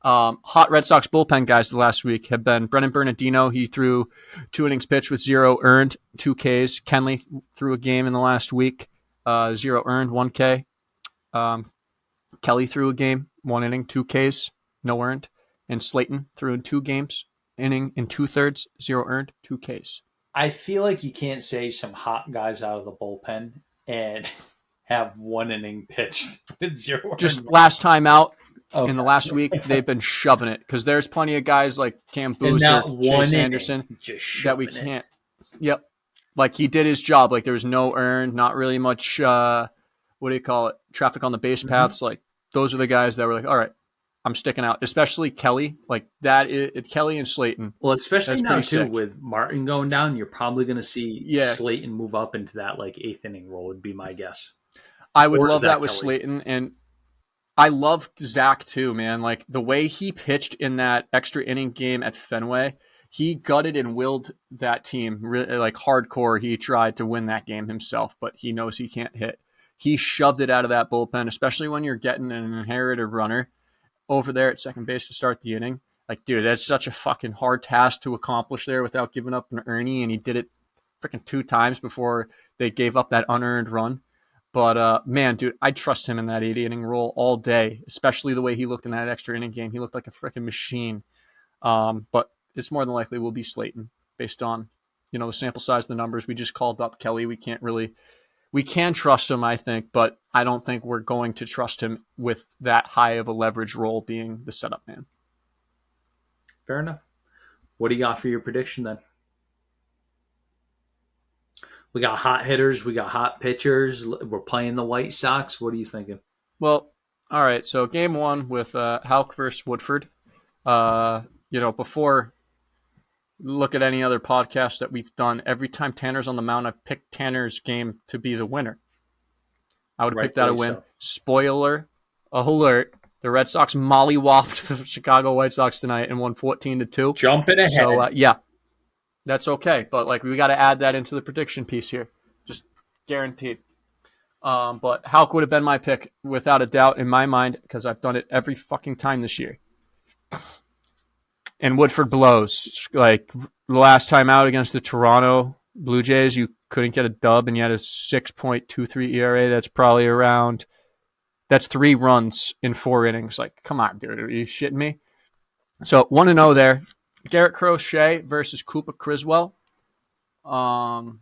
Hot Red Sox bullpen guys the last week have been Brennan Bernardino. He threw 2 innings pitched with 0 earned, 2 Ks. Kenley threw a game in the last week, 0 earned, 1 K. Kelly threw a game, 1 inning, 2 Ks, no earned. And Slayton threw in 2 games, inning and 2/3, 0 earned, 2 Ks. I feel like you can't say some hot guys out of the bullpen and have 1 inning pitched with 0 Just earned. last time out Okay. in the last week, they've been shoving it because there's plenty of guys like Cam And Boozer, that 1 Chase inning, Anderson just that we shoving it. can't. Yep. Like he did his job. Like there was no earned, not really much, what do you call it? Traffic on the base paths. Like those are the guys that were like, all right, I'm sticking out, especially Kelly. Like that is Kelly and Slayton. Well, especially That's now pretty too sick. with Martin going down, you're probably going to see Yeah. Slayton move up into that like 8th inning role. Would be my guess. I would Or is love that that with Kelly? Slayton. And I love Zach too, man. Like the way he pitched in that extra inning game at Fenway, he gutted and willed that team like hardcore. He tried to win that game himself, but he knows he can't hit. He shoved it out of that bullpen, especially when you're getting an inherited runner over there at second base to start the inning. Like, dude, that's such a fucking hard task to accomplish there without giving up an Ernie, and he did it freaking 2 times before they gave up that unearned run. But, man, dude, I trust him in that 80-inning role all day, especially the way he looked in that extra inning game. He looked like a freaking machine. But it's more than likely will be Slayton based on, the sample size, the numbers. We just called up Kelly. We can trust him, I think, but I don't think we're going to trust him with that high of a leverage role being the setup man. Fair enough. What do you got for your prediction then? We got hot hitters. We got hot pitchers. We're playing the White Sox. What are you thinking? Well, all right. So game 1 with Houck versus Woodford. Before look at any other podcast that we've done, every time Tanner's on the mound, I picked Tanner's game to be the winner. I would have picked that a win. So. Spoiler alert. The Red Sox mollywopped the Chicago White Sox tonight and won 14-2. Jumping ahead. So, yeah. That's okay, but we got to add that into the prediction piece here, just guaranteed. But Houck would have been my pick without a doubt in my mind because I've done it every fucking time this year. And Woodford blows. Like last time out against the Toronto Blue Jays, you couldn't get a dub, and you had a 6.23 ERA. That's probably that's 3 runs in 4 innings. Like, come on, dude, are you shitting me? So 1-0 there. Garrett Crochet versus Cooper Criswell. I'm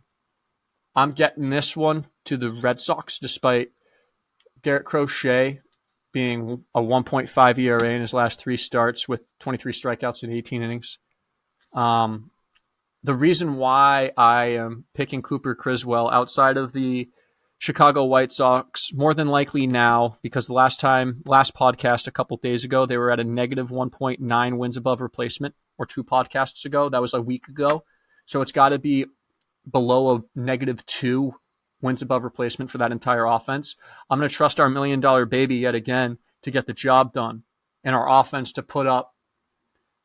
getting this one to the Red Sox, despite Garrett Crochet being a 1.5 ERA in his last 3 starts with 23 strikeouts in 18 innings. The reason why I am picking Cooper Criswell outside of the Chicago White Sox, more than likely now, because the last podcast a couple days ago, they were at a negative 1.9 wins above replacement, or 2 podcasts ago. That was a week ago. So it's got to be below a negative 2 wins above replacement for that entire offense. I'm going to trust our $1 million baby yet again to get the job done and our offense to put up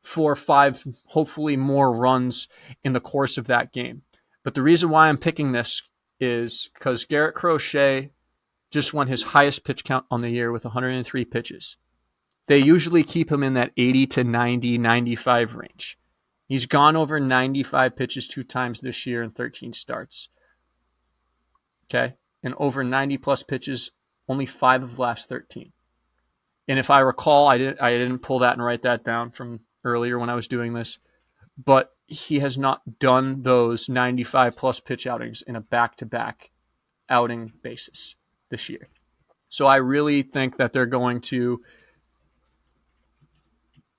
4 or 5, hopefully more runs in the course of that game. But the reason why I'm picking this is because Garrett Crochet just won his highest pitch count on the year with 103 pitches. They usually keep him in that 80 to 90, 95 range. He's gone over 95 pitches 2 times this year in 13 starts. Okay? And over 90-plus pitches, only 5 of the last 13. And if I recall, I didn't pull that and write that down from earlier when I was doing this, but he has not done those 95-plus pitch outings in a back-to-back outing basis this year. So I really think that they're going to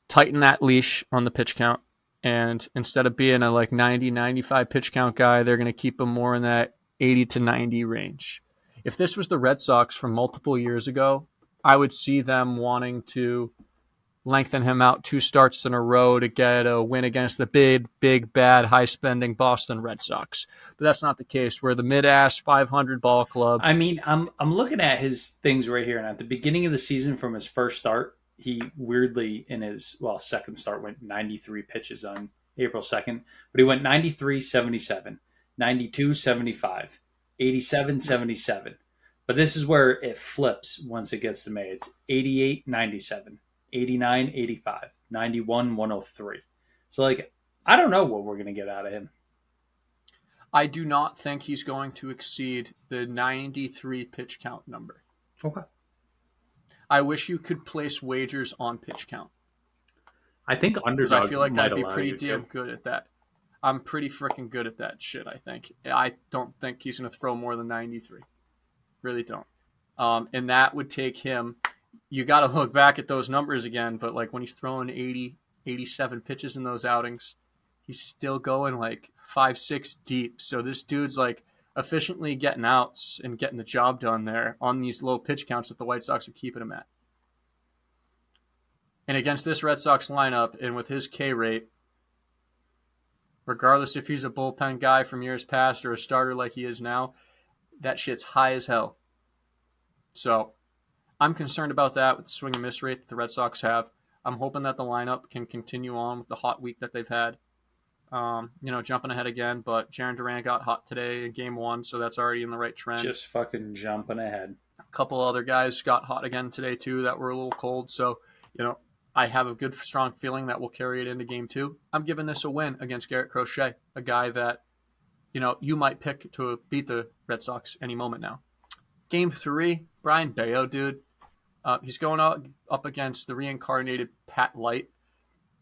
tighten that leash on the pitch count. And instead of being a 90, 95 pitch count guy, they're going to keep him more in that 80 to 90 range. If this was the Red Sox from multiple years ago, I would see them wanting to lengthen him out 2 starts in a row to get a win against the big, bad, high-spending Boston Red Sox. But that's not the case. We're the mid-ass 500 ball club. I mean, I'm looking at his things right here, and at the beginning of the season from his first start, he weirdly in his second start went 93 pitches on April 2nd, but he went 93, 77, 92, 75, 87, 77. But this is where it flips once it gets to May. It's 88, 97, 89, 85, 91, 103. So I don't know what we're going to get out of him. I do not think he's going to exceed the 93 pitch count number. Okay. I wish you could place wagers on pitch count. I think underdog. I feel like I'd be allow pretty you damn good at that. I'm pretty freaking good at that shit, I think. I don't think he's going to throw more than 93. Really don't. And that would take him. You got to look back at those numbers again, but when he's throwing 80, 87 pitches in those outings, he's still going 5-6 deep. So this dude's efficiently getting outs and getting the job done there on these low pitch counts that the White Sox are keeping him at. And against this Red Sox lineup and with his K rate, regardless if he's a bullpen guy from years past or a starter like he is now, that shit's high as hell. So I'm concerned about that with the swing and miss rate that the Red Sox have. I'm hoping that the lineup can continue on with the hot week that they've had. Jumping ahead again, but Jarren Duran got hot today in game 1, so that's already in the right trend. Just fucking jumping ahead. A couple other guys got hot again today, too, that were a little cold. So, I have a good, strong feeling that we'll carry it into game 2. I'm giving this a win against Garrett Crochet, a guy that, you might pick to beat the Red Sox any moment now. Game 3, Brian Bayo, dude. He's going up against the reincarnated Pat Light.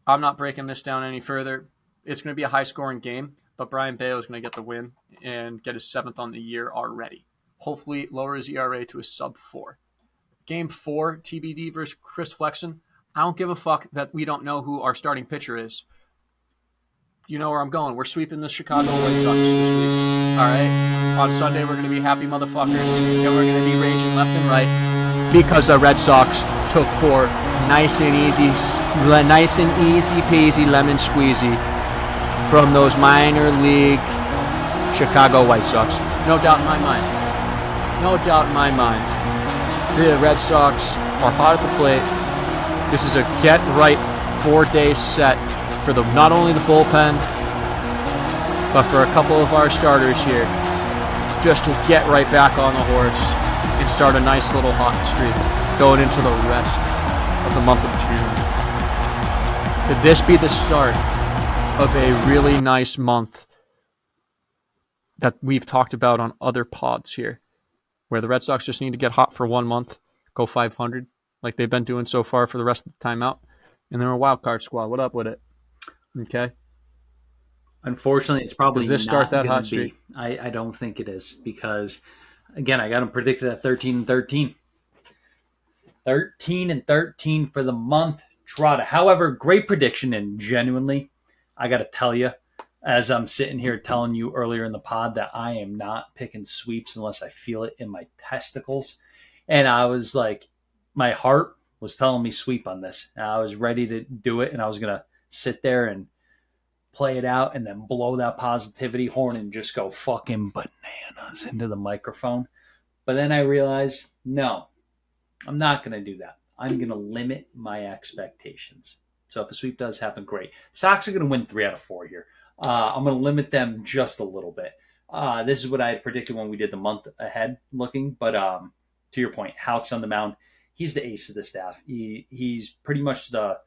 I'm not breaking this down any further. It's going to be a high-scoring game, but Brian Bayo is going to get the win and get his 7th on the year already. Hopefully lower his ERA to a sub-4. Game 4, TBD versus Chris Flexen. I don't give a fuck that we don't know who our starting pitcher is. You know where I'm going. We're sweeping the Chicago White Sox this week. All right? On Sunday, we're going to be happy motherfuckers, and we're going to be raging left and right because the Red Sox took 4 nice and easy peasy lemon squeezy from those minor league Chicago White Sox. No doubt in my mind. No doubt in my mind. The Red Sox are hot at the plate. This is a get-right 4-day set for not only the bullpen, but for a couple of our starters here, just to get right back on the horse and start a nice little hot streak going into the rest of the month of June. Could this be the start of a really nice month that we've talked about on other pods here, where the Red Sox just need to get hot for 1 month, go 500, like they've been doing so far for the rest of the timeout, and they're a wild card squad. What up with it? Okay. Unfortunately, it's probably Does this start that hot streak? I don't think it is because, again, I got them predicted at 13-13. 13-13 for the month, Trotta. However, great prediction, and genuinely, I got to tell you, as I'm sitting here telling you earlier in the pod that I am not picking sweeps unless I feel it in my testicles. And I was like, my heart was telling me sweep on this. And I was ready to do it, and I was going to sit there and play it out and then blow that positivity horn and just go fucking bananas into the microphone. But then I realized, no, I'm not going to do that. I'm going to limit my expectations. So if a sweep does happen, great. Sox are going to win 3 out of 4 here. I'm going to limit them just a little bit. This is what I had predicted when we did the month ahead looking. But to your point, Houck's on the mound. He's the ace of the staff. He's pretty much the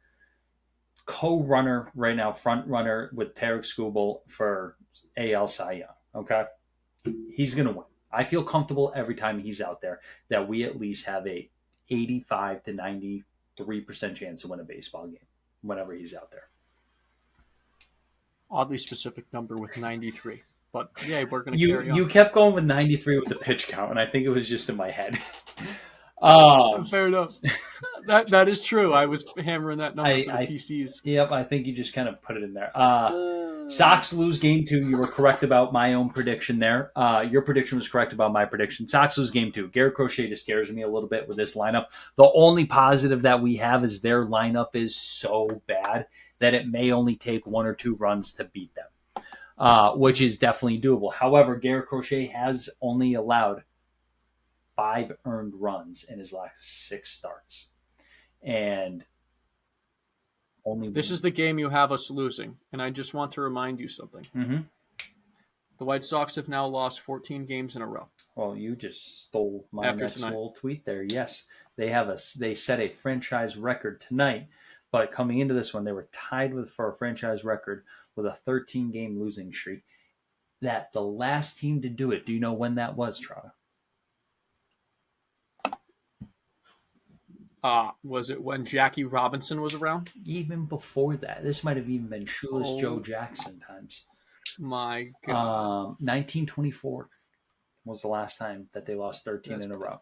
co-runner right now, front runner with Tarek Skubal for AL Cy Young. Okay? He's going to win. I feel comfortable every time he's out there that we at least have a 85 to 93% chance to win a baseball game whenever he's out there. Oddly specific number with 93. But yeah, we're going to carry on. You kept going with 93 with the pitch count, and I think it was just in my head. Fair enough. That is true. I was hammering that number for the PCs. Yep, I think you just kind of put it in there. Sox lose game 2. You were correct about my own prediction there. Your prediction was correct about my prediction. Sox lose game 2. Garrett Crochet just scares me a little bit with this lineup. The only positive that we have is their lineup is so bad that it may only take 1 or 2 runs to beat them, which is definitely doable. However, Garrett Crochet has only allowed 5 earned runs in his last 6 starts. And this is the game you have us losing. And I just want to remind you something. Mm-hmm. The White Sox have now lost 14 games in a row. Well, you just stole my next little tweet there. Yes, they set a franchise record tonight, but coming into this one, they were tied for a franchise record with a 13-game losing streak. That the last team to do it. Do you know when that was, Trotta? Was it when Jackie Robinson was around? Even before that. This might have even been Shoeless Joe Jackson times. My God. 1924 was the last time that they lost 13 in a row.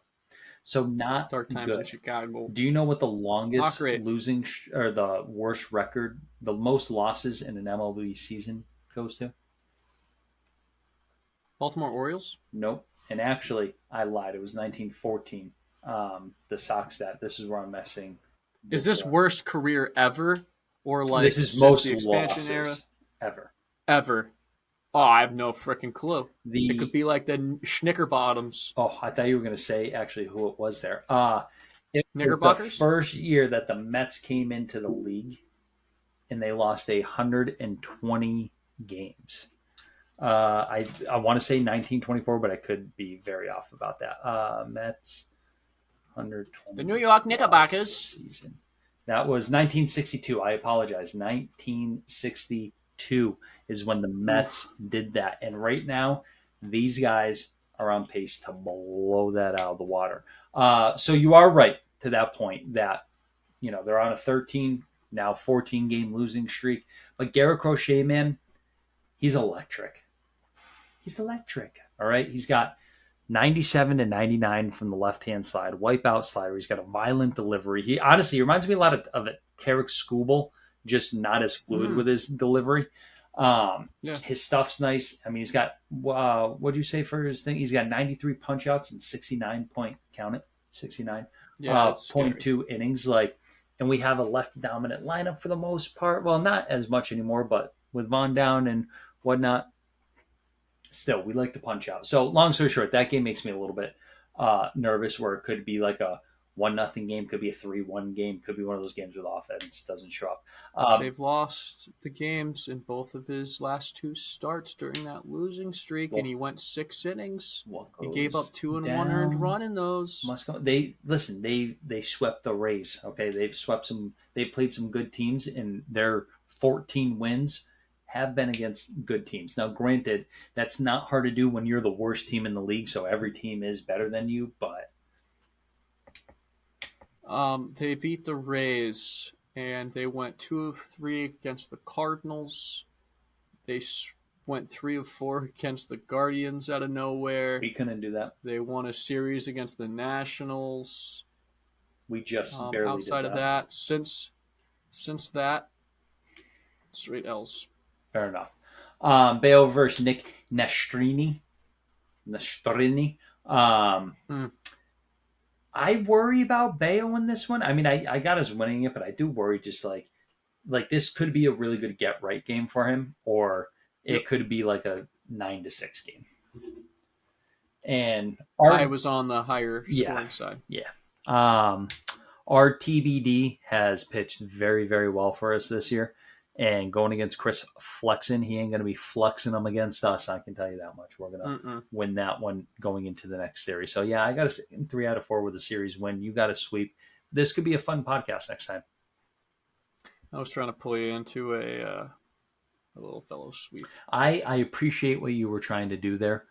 So not dark times good. In Chicago. Do you know what the longest losing or the worst record, the most losses in an MLB season goes to? Baltimore Orioles? Nope. And actually, I lied. It was 1914. The Sox stat. This is where I'm messing. Is this worst career ever, or like this is most the expansion losses era ever? Ever. Oh, I have no freaking clue. It could be like the Schnickerbottoms. Oh, I thought you were going to say actually who it was there. It was the Knickerbockers? first year that the Mets came into the league, and they lost 120 games. I want to say 1924, but I could be very off about that. Mets 120. The New York Knickerbockers. Season. That was 1962. I apologize. 1962 is when the Mets did that, and right now these guys are on pace to blow that out of the water. So you are right to that point that they're on a 13 now 14 game losing streak, but Garrett Crochet, man, he's electric. He's electric. All right. He's got 97 to 99 from the left-hand side, wipeout slider. He's got a violent delivery. He honestly reminds me a lot of a Tarek Skubal, just not as fluid with his delivery. His stuff's nice. I mean, he's got, what'd you say for his thing? He's got 93 punch-outs and 69 count it, 69, Yeah, 0.2 innings. And we have a left-dominant lineup for the most part. Well, not as much anymore, but with Vaughn down and whatnot, still, we like to punch out. So, long story short, that game makes me a little bit nervous, where it could be like a 1-0 game, could be a 3-1 game, could be one of those games with offense doesn't show up. They've lost the games in both of his last two starts during that losing streak, and he went 6 innings. He gave up 2 and 1 earned run in those. They swept the Rays. Okay, they've swept some. They played some good teams, and their 14 wins have been against good teams. Now, granted, that's not hard to do when you're the worst team in the league, so every team is better than you, but they beat the Rays, and they went 2 of 3 against the Cardinals. They went 3 of 4 against the Guardians out of nowhere. we couldn't do that. They won a series against the Nationals. We just barely outside did of that, since that, straight L's. Fair enough. Bayo versus Nick Nastrini. I worry about Bayo in this one. I mean, I got us winning it, but I do worry just like this could be a really good get right game for him, or it could be like a 9-6 game. And I was on the higher scoring side. Yeah. Our TBD has pitched very, very well for us this year. And going against Chris Flexen, he ain't going to be flexing them against us. I can tell you that much. We're going to win that one going into the next series. So, yeah, I got to in 3 out of 4 with a series win. You got to sweep. This could be a fun podcast next time. I was trying to pull you into a little fellow sweep. I appreciate what you were trying to do there,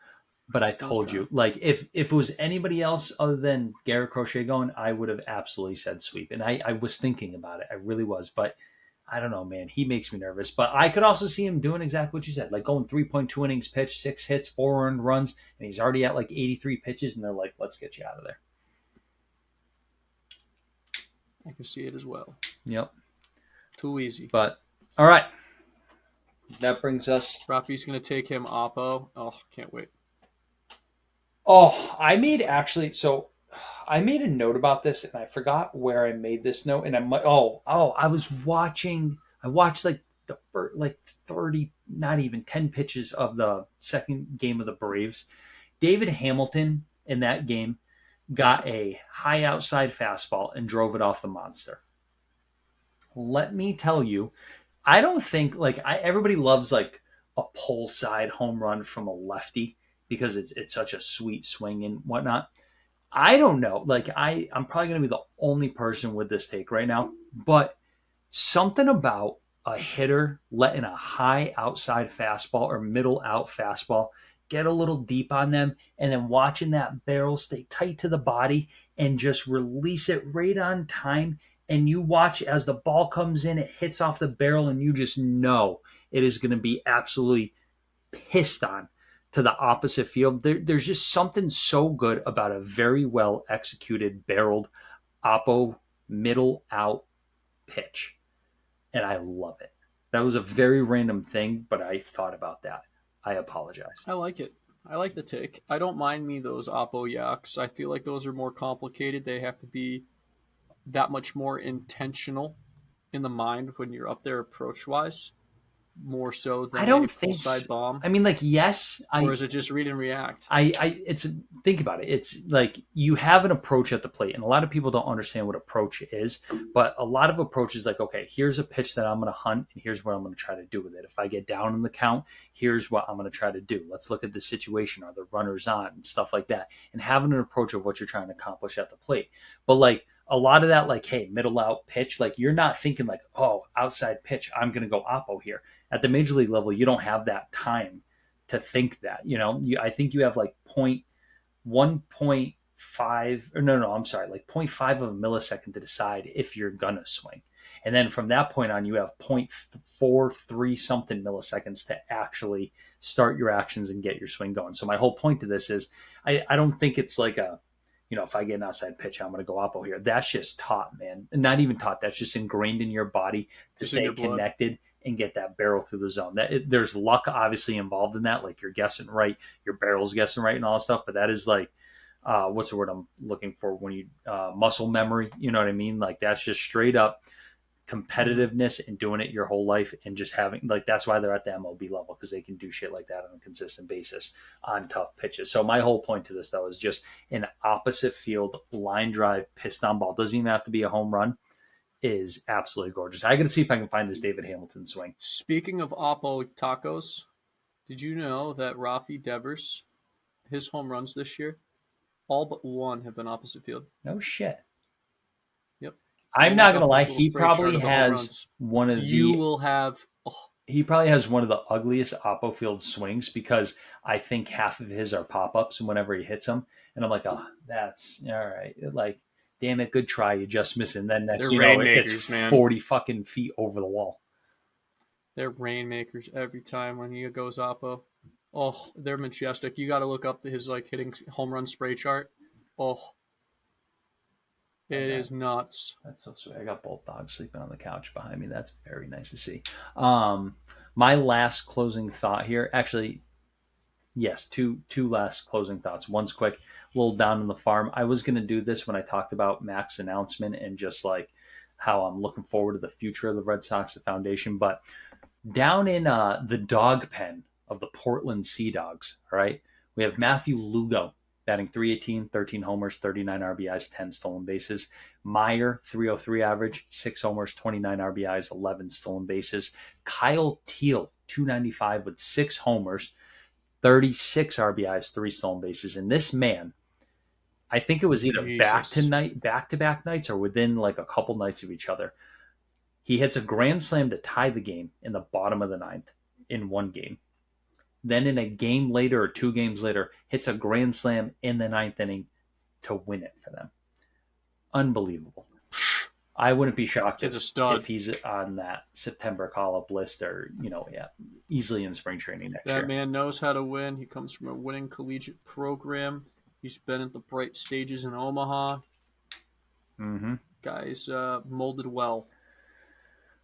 but I told you, like, if it was anybody else other than Garrett Crochet going, I would have absolutely said sweep. And I was thinking about it. I really was. But I don't know, man. He makes me nervous. But I could also see him doing exactly what you said, like going 3.2 innings pitched, 6 hits, 4 earned runs, and he's already at like 83 pitches, and they're like, let's get you out of there. I can see it as well. Yep. Too easy. But, all right. That brings us... Rafi's going to take him Oppo. Oh, can't wait. Oh, I made a note about this, and I forgot where I made this note. And I watched like the first, like 30, not even 10 pitches of the second game of the Braves. David Hamilton in that game got a high outside fastball and drove it off the monster. Let me tell you, I don't think everybody loves like a pull side home run from a lefty because it's such a sweet swing and whatnot. I don't know. Like I'm probably going to be the only person with this take right now, but something about a hitter letting a high outside fastball or middle out fastball get a little deep on them and then watching that barrel stay tight to the body and just release it right on time. And you watch as the ball comes in, it hits off the barrel and you just know it is going to be absolutely pissed on to the opposite field. There's just something so good about a very well executed barreled oppo middle out pitch. And I love it. That was a very random thing, but I thought about that. I apologize. I like it. I like the take. I don't mind me those oppo yaks. I feel like those are more complicated. They have to be that much more intentional in the mind when you're up there approach wise. more so than I don't a think. full side bomb, I mean, like, yes, or is it just read and react? it's think about it. It's like you have an approach at the plate, and a lot of people don't understand what approach is. But a lot of approaches, like, okay, here's a pitch that I'm going to hunt, and here's what I'm going to try to do with it. If I get down in the count, here's what I'm going to try to do. Let's look at the situation. Are the runners on and stuff like that, and having an approach of what you're trying to accomplish at the plate. But like a lot of that, like, hey, middle out pitch, like you're not thinking like, oh, outside pitch, I'm going to go oppo here. At the major league level, you don't have that time to think that. I think you have like 1.5 or no, I'm sorry, like 0.5 of a millisecond to decide if you're gonna swing. And then from that point on, you have 0.43 something milliseconds to actually start your actions and get your swing going. So my whole point to this is I don't think it's like if I get an outside pitch, I'm going to go oppo here. That's just taught, man. Not even taught. That's just ingrained in your body to Just in stay your blood. connected and get that barrel through the zone. There's luck obviously involved in that. Like you're guessing right, your barrel's guessing right and all that stuff. But that is like, what's the word I'm looking for when you muscle memory? You know what I mean? Like that's just straight up competitiveness and doing it your whole life and just having like that's why they're at the MLB level because they can do shit like that on a consistent basis on tough pitches. So my whole point to this though is just an opposite field line drive piston ball. Doesn't even have to be a home run. Is absolutely gorgeous. I got to see if I can find this David Hamilton swing. Speaking of oppo tacos, did you know that Rafi Devers, his home runs this year, all but one have been opposite field? No shit. Yep. I'm Go not look gonna up lie. this little He spray chart probably of the home has runs. one of You the. will have. He probably has one of the ugliest oppo field swings because I think half of his are pop ups whenever he hits them, and I'm like, oh, that's all right. Like, damn it, good try, you just missed, and then next They're you know rainmakers, it's man. 40 fucking feet over the wall. They're rainmakers every time when he goes oppo. Oh, they're majestic. You got to look up his like hitting home run spray chart. Oh, it is nuts. That's so sweet. I got both dogs sleeping on the couch behind me. That's very nice to see. My last closing thought here, actually, yes, two last closing thoughts. One's quick, a little down in the farm. I was going to do this when I talked about Mac's announcement and just like how I'm looking forward to the future of the Red Sox, the foundation. But down in the dog pen of the Portland Sea Dogs, all right, we have Matthew Lugo batting 318, 13 homers, 39 RBIs, 10 stolen bases. Meyer, 303 average, 6 homers, 29 RBIs, 11 stolen bases. Kyle Teal, 295 with 6 homers, 36 RBIs, 3 stolen bases. And this man, I think it was either back to back nights or within like a couple nights of each other. He hits a grand slam to tie the game in the bottom of the ninth in one game. Then in a game later or 2 games later, hits a grand slam in the ninth inning to win it for them. Unbelievable. I wouldn't be shocked if he's on that September call-up list or, easily in spring training next year. That man knows how to win. He comes from a winning collegiate program. He's been at the bright stages in Omaha. Mm-hmm. Guy's molded well.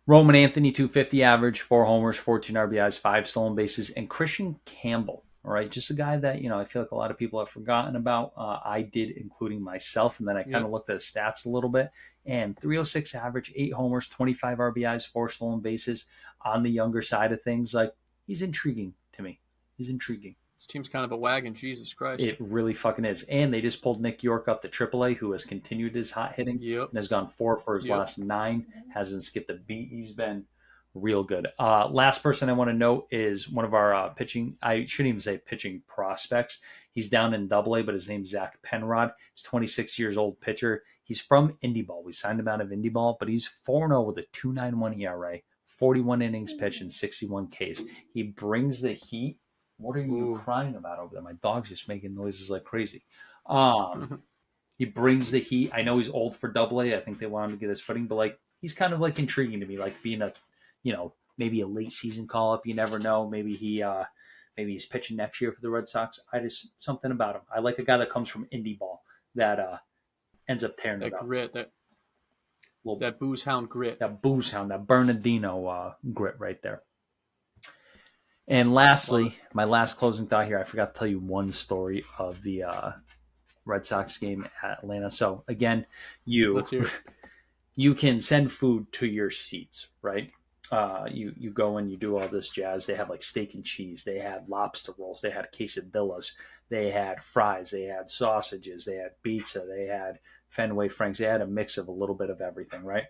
Roman Anthony, 250 average, 4 homers, 14 RBIs, 5 stolen bases, and Christian Campbell, all right, just a guy that, I feel like a lot of people have forgotten about. I did, including myself, and then I kind of looked at his stats a little bit, and 306 average, 8 homers, 25 RBIs, 4 stolen bases on the younger side of things. Like, he's intriguing to me. He's intriguing. This team's kind of a wagon, Jesus Christ. It really fucking is. And they just pulled Nick York up to AAA, who has continued his hot hitting and has gone 4 for his last 9. Hasn't skipped a beat. He's been real good. Last person I want to note is one of our pitching. I shouldn't even say pitching prospects. He's down in AA, but his name's Zach Penrod. He's 26 years old pitcher. He's from Indie Ball. We signed him out of Indie Ball, but he's 4-0 with a 2.91 ERA, 41 innings pitched, and 61 Ks. He brings the heat. What are you crying about over there? My dog's just making noises like crazy. He brings the heat. I know he's old for AA. I think they want him to get his footing, but like he's kind of like intriguing to me, like being a, maybe a late season call up. You never know. Maybe he's pitching next year for the Red Sox. Something about him. I like a guy that comes from Indie Ball that ends up tearing it up. That booze hound grit. That booze hound, that Bernardino grit right there. And lastly, my last closing thought here, I forgot to tell you one story of the Red Sox game at Atlanta. So again, Let's hear it. You can send food to your seats, right? You go and you do all this jazz. They have like steak and cheese. They had lobster rolls. They had quesadillas. They had fries. They had sausages. They had pizza. They had Fenway Franks. They had a mix of a little bit of everything, right?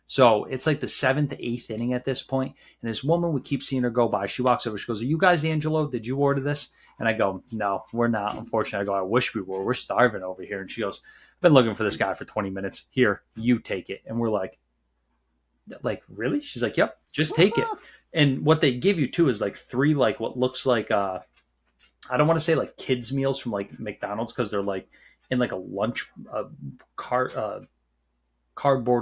So it's like the seventh, eighth inning at this point, and this woman, we keep seeing her go by. She walks over. She goes, "Are you guys Angelo? Did you order this?" And I go, "No, we're not. Unfortunately." I go, "I wish we were. We're starving over here." And she goes, "I've been looking for this guy for 20 minutes. Here, you take it." And we're like, really? She's like, "Yep, just take it." And what they give you too is like three, like what looks like I don't want to say like kids meals from like McDonald's, because they're like in like a lunch cardboard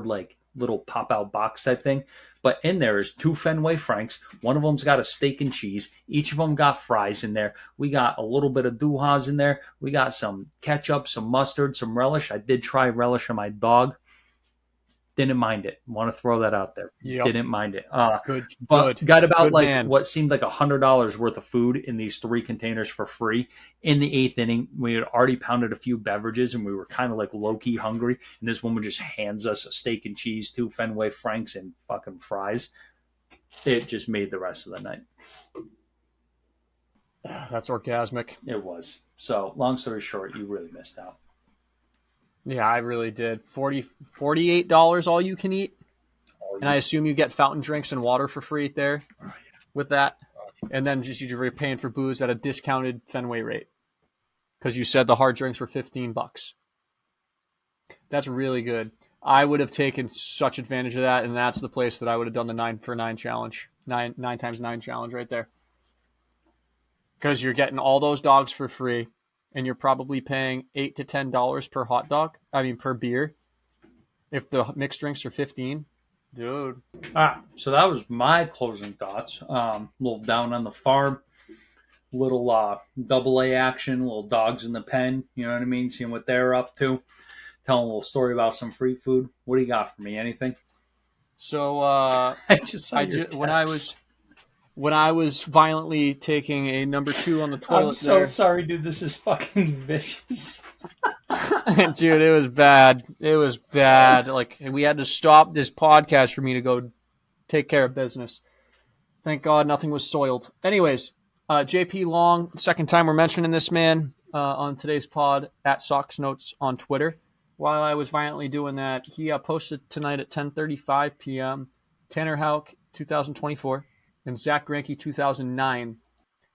like little pop out box type thing. But in there is two Fenway Franks. One of them's got a steak and cheese. Each of them got fries in there. We got a little bit of Duhas in there. We got some ketchup, some mustard, some relish. I did try relish on my dog. Didn't mind it. Want to throw that out there. Yep. Didn't mind it. Good. Got about Good like man. what seemed like $100 worth of food in these three containers for free. In the eighth inning, we had already pounded a few beverages and we were kind of like low key hungry. And this woman just hands us a steak and cheese, two Fenway Franks, and fucking fries. It just made the rest of the night. That's orgasmic. It was. So, long story short, you really missed out. Yeah, I really did. $48 all you can eat. And I assume you get fountain drinks and water for free there with that. And then just you're paying for booze at a discounted Fenway rate. Because you said the hard drinks were $15. That's really good. I would have taken such advantage of that, and that's the place that I would have done the 9 for 9 challenge. 9 times 9 challenge right there. Because you're getting all those dogs for free. And you're probably paying $8 to $10 per hot dog. I mean, per beer. If the mixed drinks are 15, dude. So that was my closing thoughts. A little down on the farm, little double A action, little dogs in the pen. You know what I mean? Seeing what they're up to. Telling a little story about some free food. What do you got for me? Anything? So when I was violently taking a number 2 on the toilet. I'm so sorry, dude. This is fucking vicious. Dude, it was bad. It was bad. Like, we had to stop this podcast for me to go take care of business. Thank God nothing was soiled. Anyways, JP Long, second time we're mentioning this man on today's pod at Sox Notes on Twitter. While I was violently doing that, he posted tonight at 10:35 p.m. Tanner Houck, 2024. And Zach Greinke, 2009. I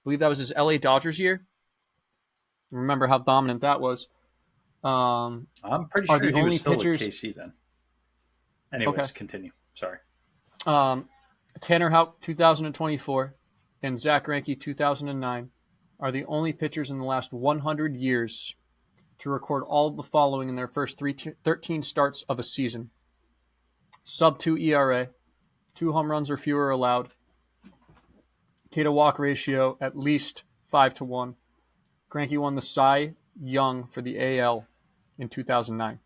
believe that was his LA Dodgers year. Remember how dominant that was. I'm pretty sure he was still pitchers... with KC then. Anyways, Continue. Sorry. Tanner Houck, 2024, and Zach Greinke, 2009, are the only pitchers in the last 100 years to record all of the following in their first 13 starts of a season. Sub-2 ERA, 2 home runs or fewer allowed, K-to-walk ratio at least 5-1. Greinke won the Cy Young for the AL in 2009.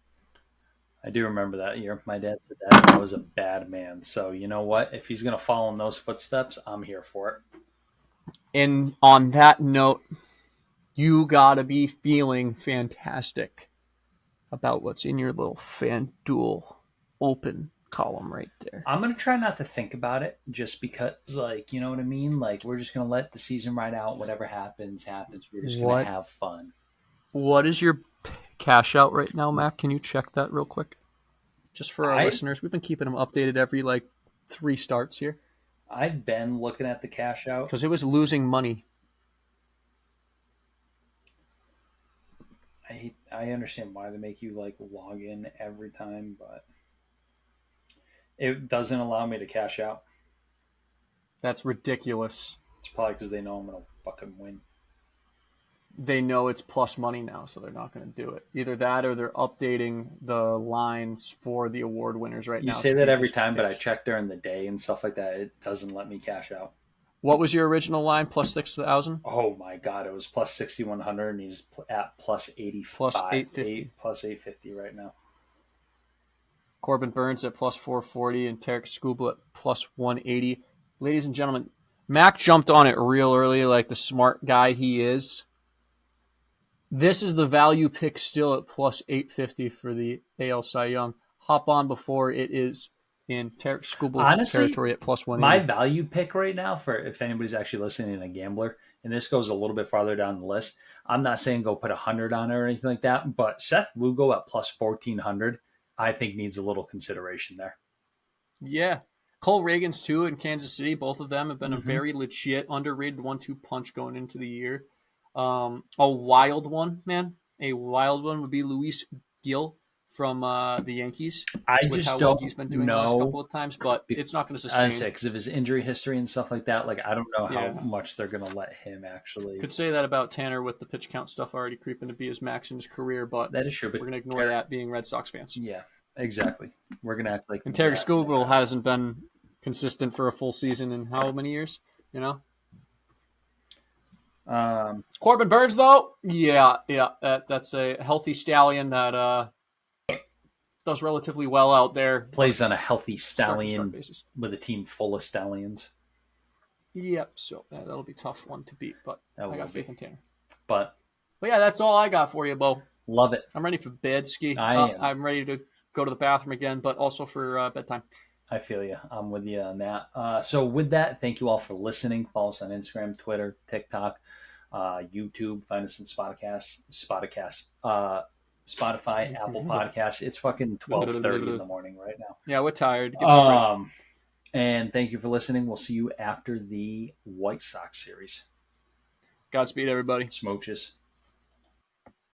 I do remember that year. My dad said that I was a bad man. So you know what? If he's going to follow in those footsteps, I'm here for it. And on that note, you got to be feeling fantastic about what's in your little FanDuel open column right there. I'm going to try not to think about it just because, like, you know what I mean? Like, we're just going to let the season ride out. Whatever happens. We're just going to have fun. What is your cash out right now, Mac? Can you check that real quick? Just for our listeners. We've been keeping them updated every, 3 starts here. I've been looking at the cash out. Because it was losing money. I understand why they make you, log in every time, but it doesn't allow me to cash out. That's ridiculous. It's probably because they know I'm going to fucking win. They know it's plus money now, so they're not going to do it. Either that or they're updating the lines for the award winners right now. You say that every time, but I check during the day and stuff like that. It doesn't let me cash out. What was your original line? Plus 6,000? Oh my God. It was plus 6,100 and he's at plus 85. Plus 850. Plus 850 right now. Corbin Burns at plus 440 and Tarek Skubal at plus 180. Ladies and gentlemen, Mac jumped on it real early like the smart guy he is. This is the value pick still at plus 850 for the AL Cy Young. Hop on before it is in Tarek Skubal Honestly, territory at plus 180. my value pick right now, for if anybody's actually listening and a gambler, and this goes a little bit farther down the list, I'm not saying go put 100 on it or anything like that, but Seth Lugo at plus 1,400, I think needs a little consideration there. Yeah. Cole Reagans, too, in Kansas City. Both of them have been a very legit, underrated 1-2 punch going into the year. A wild one, man. A wild one would be Luis Gil from the Yankees. I with just how don't well he's been doing the last know. couple of times, but it's not going to I sustain. say because of his injury history and stuff like that. Like I don't know Yeah. how much they're going to let him actually. Could say that about Tanner with the pitch count stuff already creeping to be his max in his career, but That is true, we're but going to ignore that being Red Sox fans. yeah, exactly. We're going to act like. And Terry Skubal hasn't been consistent for a full season in how many years? You know. Corbin Burns, though, that's a healthy stallion that does relatively well out there. Plays on a healthy Start stallion basis. with a team full of stallions. Yep. So that'll be a tough one to beat, but That I got will faith be. in Tanner. But yeah, that's all I got for you, Bo. love it. I'm ready for bed ski. I am. I'm ready to go to the bathroom again, but also for bedtime. I feel you. I'm with you on that. So with that, thank you all for listening. Follow us on Instagram, Twitter, TikTok, YouTube. Find us in Spotify, Apple Podcasts. It's fucking 12:30 in the morning right now. Yeah, we're tired. Give us a break. And thank you for listening. We'll see you after the White Sox series. Godspeed, everybody. Smooches.